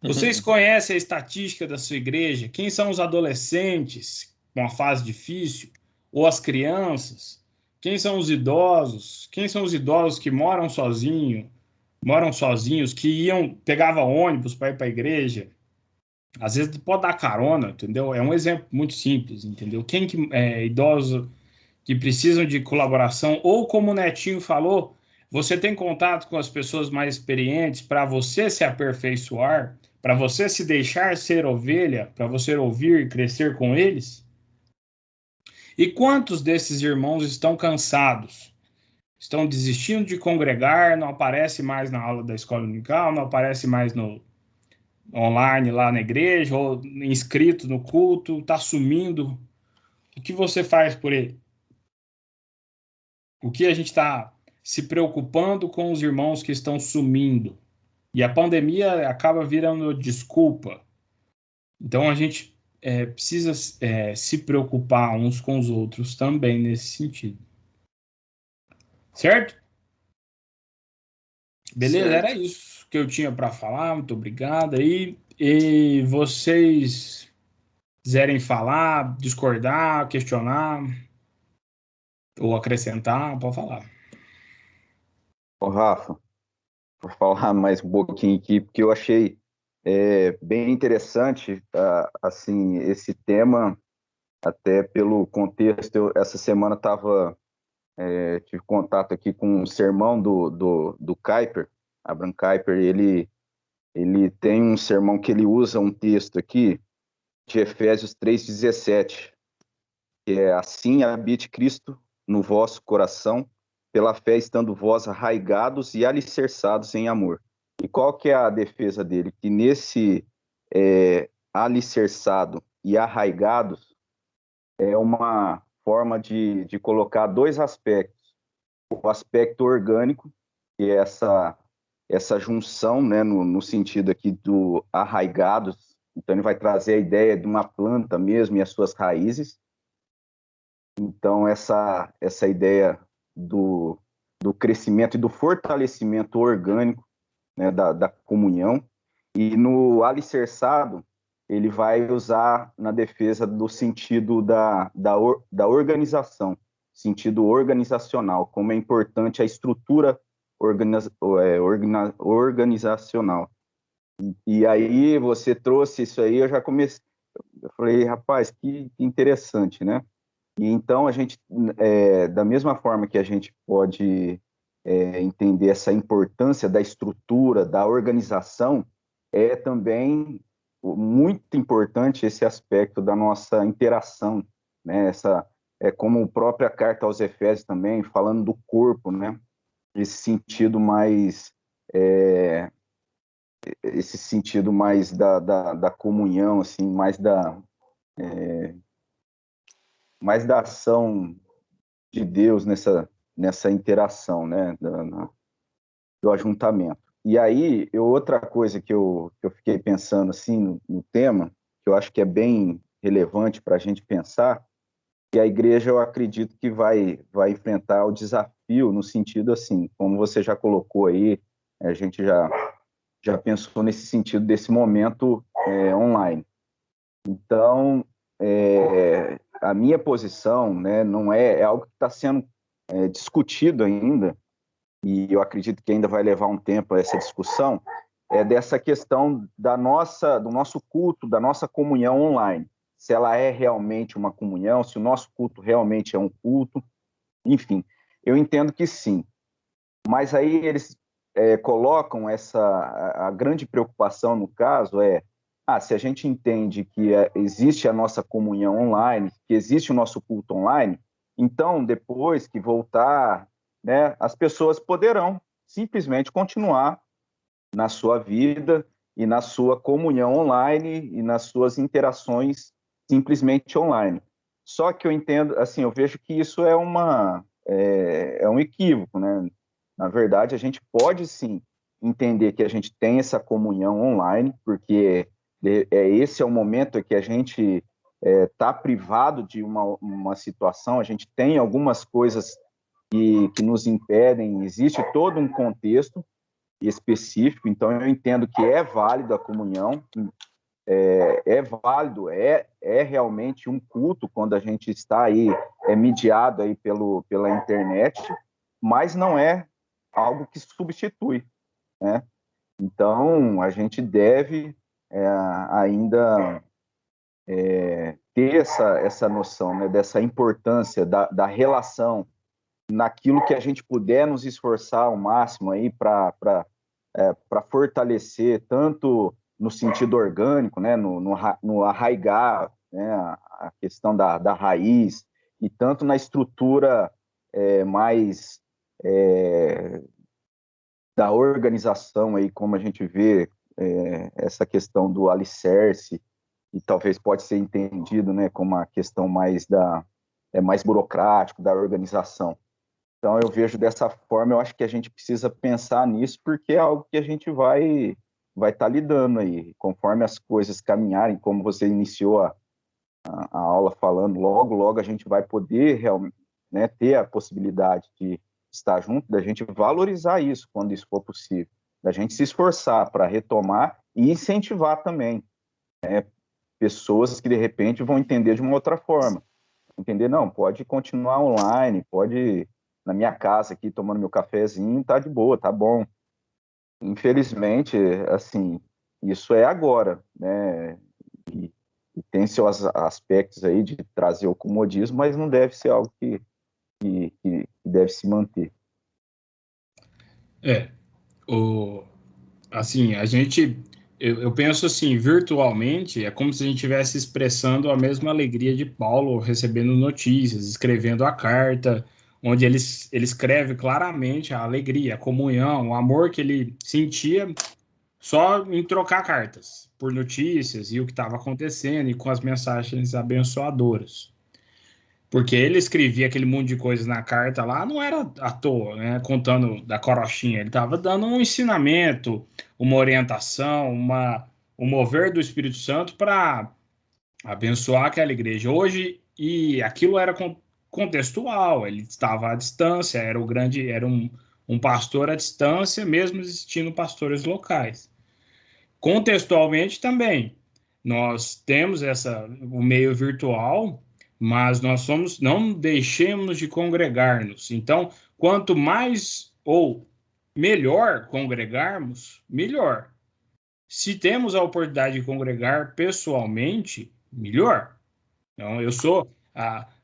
Vocês conhecem a estatística da sua igreja? Quem são os adolescentes com a fase difícil? Ou as crianças? Quem são os idosos? Quem são os idosos que moram sozinhos, que pegavam ônibus para ir para a igreja? Às vezes pode dar carona, entendeu? É um exemplo muito simples, entendeu? Quem que é idoso que precisam de colaboração, ou como o Netinho falou, você tem contato com as pessoas mais experientes para você se aperfeiçoar, para você se deixar ser ovelha, para você ouvir e crescer com eles? E quantos desses irmãos estão cansados? Estão desistindo de congregar, não aparece mais na aula da escola dominical, não aparece mais no online lá na igreja, ou inscrito no culto, está sumindo. O que você faz por ele? O que a gente está se preocupando com os irmãos que estão sumindo? E a pandemia acaba virando desculpa. Então a gente precisa se preocupar uns com os outros também nesse sentido. Certo? Beleza? Certo. Era isso que eu tinha para falar. Muito obrigado aí. E vocês quiserem falar, discordar, questionar ou acrescentar, pode falar. Ô, Rafa, vou falar mais um pouquinho aqui, porque eu achei bem interessante, assim, esse tema, até pelo contexto. Essa semana tive contato aqui com um sermão do Kuyper, Abraham Kuyper. Ele tem um sermão que ele usa um texto aqui de Efésios 3,17, que é: assim habite Cristo no vosso coração, pela fé estando vós arraigados e alicerçados em amor. E qual que é a defesa dele? Que nesse alicerçado e arraigados é uma forma de colocar dois aspectos. O aspecto orgânico, que é essa junção, né, no sentido aqui do arraigados. Então ele vai trazer a ideia de uma planta mesmo e as suas raízes. Então essa ideia do crescimento e do fortalecimento orgânico, né, da comunhão. E no alicerçado, ele vai usar na defesa do sentido da organização, sentido organizacional, como é importante a estrutura organizacional. E aí você trouxe isso aí, eu falei, rapaz, que interessante, né? E então a gente, da mesma forma que a gente pode entender essa importância da estrutura, da organização, é também muito importante esse aspecto da nossa interação, né? Como a própria carta aos Efésios também, falando do corpo, né? Esse sentido mais da comunhão, assim, mais da ação de Deus nessa interação, né? Do ajuntamento. E aí, outra coisa que eu fiquei pensando assim no tema, que eu acho que é bem relevante para a gente pensar, que a igreja, eu acredito que vai enfrentar o desafio no sentido assim, como você já colocou aí, a gente já pensou nesse sentido desse momento online. Então, a minha posição, né, não é algo que está sendo discutido ainda, e eu acredito que ainda vai levar um tempo essa discussão, dessa questão do nosso culto, da nossa comunhão online. Se ela é realmente uma comunhão, se o nosso culto realmente é um culto, enfim, eu entendo que sim. Mas aí eles colocam a grande preocupação no caso se a gente entende que existe a nossa comunhão online, que existe o nosso culto online, então depois que voltar, né, as pessoas poderão simplesmente continuar na sua vida e na sua comunhão online e nas suas interações simplesmente online. Só que eu entendo, assim, eu vejo que isso é um equívoco, né? Na verdade, a gente pode sim entender que a gente tem essa comunhão online, porque esse é o momento em que a gente está privado de uma situação, a gente tem algumas coisas que nos impedem, existe todo um contexto específico, então eu entendo que é válido a comunhão, válido, realmente um culto quando a gente está aí, mediado aí pela internet, mas não é algo que substitui, né? Então, a gente deve ainda ter essa noção, né, dessa importância da relação, naquilo que a gente puder nos esforçar ao máximo aí para fortalecer, tanto no sentido orgânico, né, no arraigar, né, a questão da raiz, e tanto na estrutura mais da organização, aí, como a gente vê essa questão do alicerce, e talvez pode ser entendido, né, como a questão mais mais burocrático da organização. Então, eu vejo dessa forma. Eu acho que a gente precisa pensar nisso, porque é algo que a gente vai estar lidando aí, conforme as coisas caminharem, como você iniciou a aula falando, logo a gente vai poder realmente, né, ter a possibilidade de estar junto, da gente valorizar isso quando isso for possível, da gente se esforçar para retomar e incentivar também, né, pessoas que de repente vão entender de uma outra forma. Entender, não, pode continuar online, pode na minha casa aqui tomando meu cafezinho, tá de boa, tá bom. Infelizmente, assim, isso é agora, né? E tem seus aspectos aí de trazer o comodismo, mas não deve ser algo que deve se manter. Assim, eu penso assim, virtualmente, é como se a gente estivesse expressando a mesma alegria de Paulo, recebendo notícias, escrevendo a carta, onde ele escreve claramente a alegria, a comunhão, o amor que ele sentia só em trocar cartas por notícias e o que estava acontecendo e com as mensagens abençoadoras. Porque ele escrevia aquele monte de coisas na carta lá, não era à toa, né? Contando da carochinha. Ele estava dando um ensinamento, uma orientação, um mover do Espírito Santo para abençoar aquela igreja. Hoje, e aquilo era contextual, ele estava à distância, era um pastor à distância, mesmo existindo pastores locais. Contextualmente também, nós temos o meio virtual, mas não deixemos de congregar-nos. Então, quanto mais ou melhor congregarmos, melhor. Se temos a oportunidade de congregar pessoalmente, melhor. Então,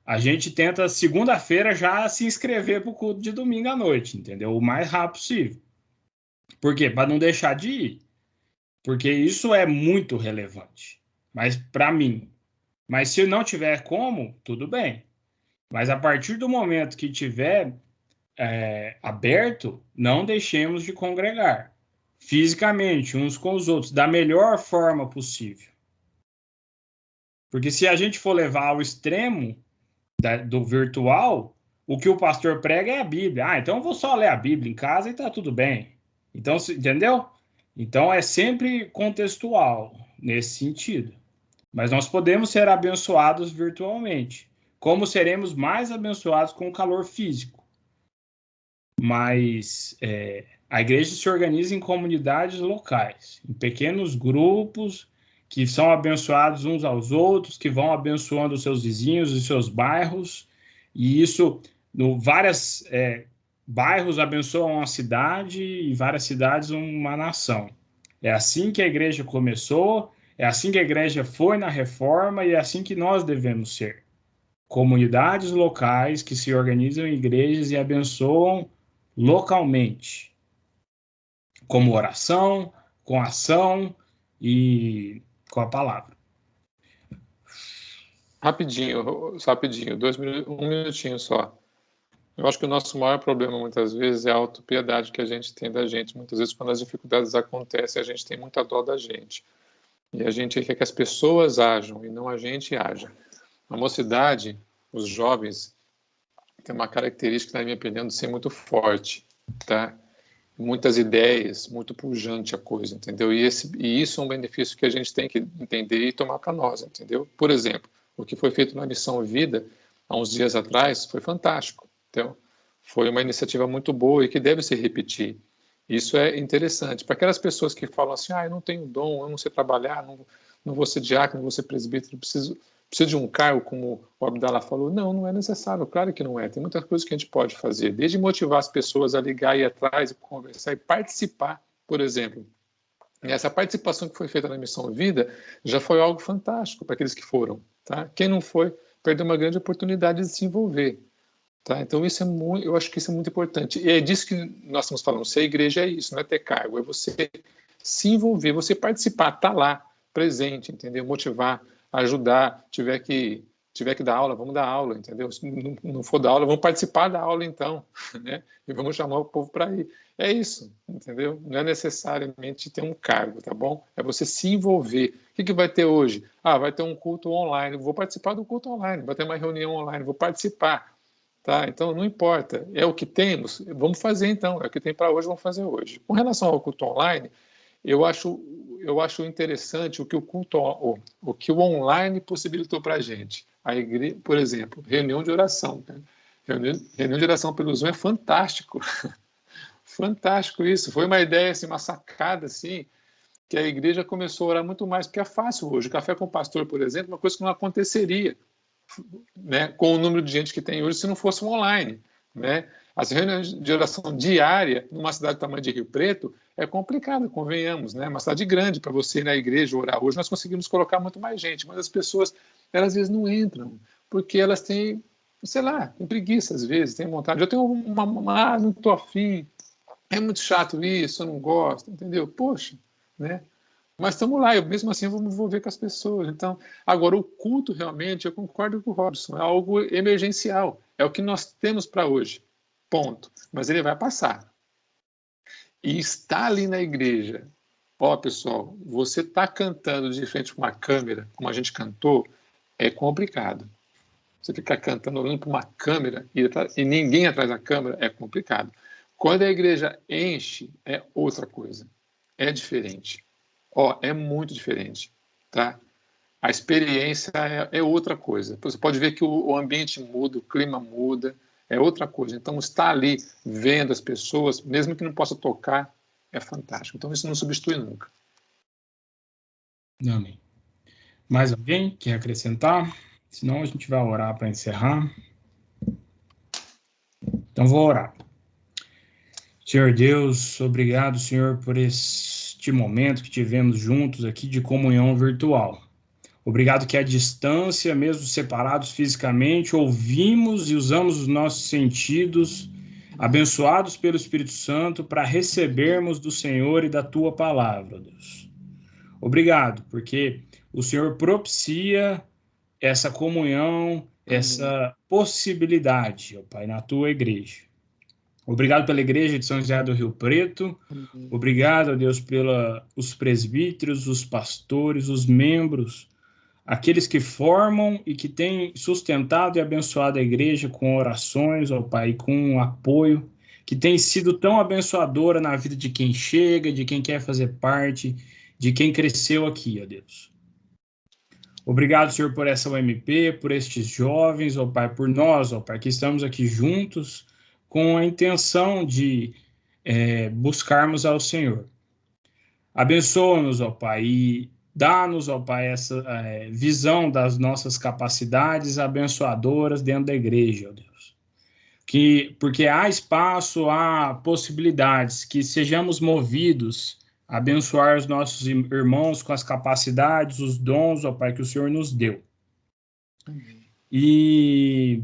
a gente tenta segunda-feira já se inscrever para o culto de domingo à noite, entendeu? O mais rápido possível. Por quê? Para não deixar de ir. Porque isso é muito relevante. Mas para mim. Mas se não tiver como, tudo bem. Mas a partir do momento que tiver aberto, não deixemos de congregar fisicamente uns com os outros da melhor forma possível. Porque se a gente for levar ao extremo do virtual, o que o pastor prega é a Bíblia. Ah, então eu vou só ler a Bíblia em casa e tá tudo bem. Então, entendeu? Então é sempre contextual nesse sentido. Mas nós podemos ser abençoados virtualmente, como seremos mais abençoados com o calor físico. Mas a igreja se organiza em comunidades locais, em pequenos grupos que são abençoados uns aos outros, que vão abençoando os seus vizinhos e seus bairros, e isso, vários bairros abençoam uma cidade e várias cidades uma nação. É assim que a igreja começou, é assim que a igreja foi na reforma e é assim que nós devemos ser. Comunidades locais que se organizam em igrejas e abençoam localmente, como oração, com ação e com a palavra. Rapidinho, um minutinho só. Eu acho que o nosso maior problema, muitas vezes, é a autopiedade que a gente tem da gente. Muitas vezes, quando as dificuldades acontecem, a gente tem muita dó da gente. E a gente quer que as pessoas ajam e não a gente haja. A mocidade, os jovens, tem uma característica, na minha opinião, de ser muito forte, tá? Muitas ideias, muito pujante a coisa, entendeu? E isso é um benefício que a gente tem que entender e tomar para nós, entendeu? Por exemplo, o que foi feito na Missão Vida, há uns dias atrás, foi fantástico. Então, foi uma iniciativa muito boa e que deve se repetir. Isso é interessante. Para aquelas pessoas que falam assim, eu não tenho dom, eu não sei trabalhar, não vou ser diácono, não vou ser presbítero, preciso de um cargo, como o Abdala falou. Não é necessário, claro que não é. Tem muitas coisas que a gente pode fazer, desde motivar as pessoas a ligar, ir atrás, conversar e participar, por exemplo. E essa participação que foi feita na Missão Vida já foi algo fantástico para aqueles que foram. Tá? Quem não foi, perdeu uma grande oportunidade de se envolver. Tá? Então, eu acho que isso é muito importante. E é disso que nós estamos falando. Ser igreja é isso, não é ter cargo, é você se envolver, você participar, estar lá, presente, entendeu? Motivar, ajudar, tiver que dar aula, vamos dar aula, entendeu? Se não for dar aula, vamos participar da aula então, né? E vamos chamar o povo para ir. É isso, entendeu? Não é necessariamente ter um cargo, tá bom? É você se envolver. O que vai ter hoje? Vai ter um culto online, vou participar do culto online, vai ter uma reunião online, vou participar. Tá? Então, não importa, é o que temos, vamos fazer então, é o que tem para hoje, vamos fazer hoje. Com relação ao culto online, eu acho interessante o que o que o online possibilitou para a gente. A igreja, por exemplo, reunião de oração. Né? Reunião de oração pelo Zoom é fantástico. Fantástico isso. Foi uma ideia, assim, uma sacada, assim, que a igreja começou a orar muito mais, porque é fácil hoje. O Café com o Pastor, por exemplo, é uma coisa que não aconteceria, né, com o número de gente que tem hoje se não fosse um online, né? As reuniões de oração diária, numa cidade do tamanho de Rio Preto, é complicado, convenhamos, né? Uma cidade grande para você ir na igreja orar. Hoje nós conseguimos colocar muito mais gente, mas as pessoas, elas às vezes não entram, porque elas têm, sei lá, têm preguiça às vezes, têm vontade. Eu tenho não estou afim, é muito chato isso, eu não gosto, entendeu? Poxa, né? Mas estamos lá, eu mesmo assim vou me envolver com as pessoas. Então, agora, o culto realmente, eu concordo com o Robson, é algo emergencial, é o que nós temos para hoje, ponto. Mas ele vai passar. E estar ali na igreja, ó, pessoal, você está cantando de frente para uma câmera, como a gente cantou, é complicado. Você ficar cantando, olhando para uma câmera e ninguém atrás da câmera, é complicado. Quando a igreja enche, é outra coisa, é diferente. Ó, é muito diferente, tá? A experiência é outra coisa. Você pode ver que o ambiente muda, o clima muda, é outra coisa. Então, estar ali vendo as pessoas, mesmo que não possa tocar, é fantástico. Então, isso não substitui nunca. Amém. Mais alguém quer acrescentar? Senão a gente vai orar para encerrar. Então, vou orar. Senhor Deus, obrigado, Senhor, por este momento que tivemos juntos aqui de comunhão virtual. Obrigado que à distância, mesmo separados fisicamente, ouvimos e usamos os nossos sentidos, abençoados pelo Espírito Santo, para recebermos do Senhor e da Tua palavra, Deus. Obrigado, porque o Senhor propicia essa comunhão, essa possibilidade, ó Pai, na Tua igreja. Obrigado pela igreja de São José do Rio Preto. Obrigado, a Deus, pelos presbíteros, os pastores, os membros, aqueles que formam e que têm sustentado e abençoado a igreja com orações, ó Pai, com apoio, que tem sido tão abençoadora na vida de quem chega, de quem quer fazer parte, de quem cresceu aqui, ó Deus. Obrigado, Senhor, por essa UMP, por estes jovens, ó Pai, por nós, ó Pai, que estamos aqui juntos com a intenção de buscarmos ao Senhor. Abençoa-nos, ó Pai, e dá-nos, ó Pai, essa visão das nossas capacidades abençoadoras dentro da igreja, ó Deus. Porque há espaço, há possibilidades, que sejamos movidos a abençoar os nossos irmãos com as capacidades, os dons, ó Pai, que o Senhor nos deu. E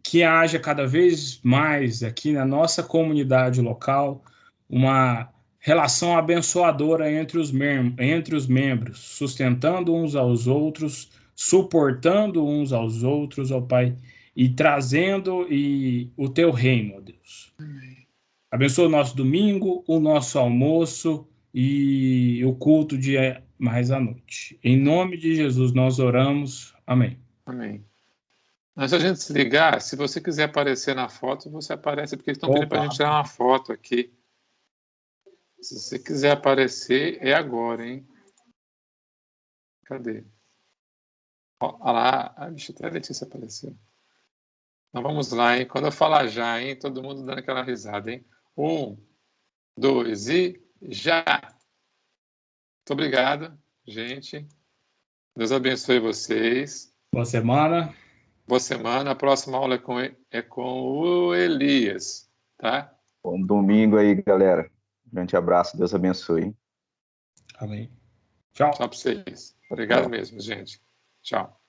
que haja cada vez mais aqui na nossa comunidade local uma relação abençoadora entre os membros, sustentando uns aos outros, suportando uns aos outros, ó Pai, e trazendo o Teu reino, ó Deus. Amém. Abençoa o nosso domingo, o nosso almoço e o culto de mais à noite. Em nome de Jesus nós oramos. Amém. Amém. Antes da gente se ligar, se você quiser aparecer na foto, você aparece, porque eles estão pedindo para a gente tirar uma foto aqui. Se você quiser aparecer, é agora, hein? Cadê? Olha lá, a bicha até a Letícia apareceu. Então vamos lá, hein? Quando eu falar já, hein? Todo mundo dando aquela risada, hein? 1, 2 e já! Muito obrigado, gente. Deus abençoe vocês. Boa semana. Boa semana. A próxima aula é com o Elias, tá? Bom domingo aí, galera. Grande abraço. Deus abençoe. Amém. Tchau. Tchau para vocês. Obrigado mesmo, gente. Tchau.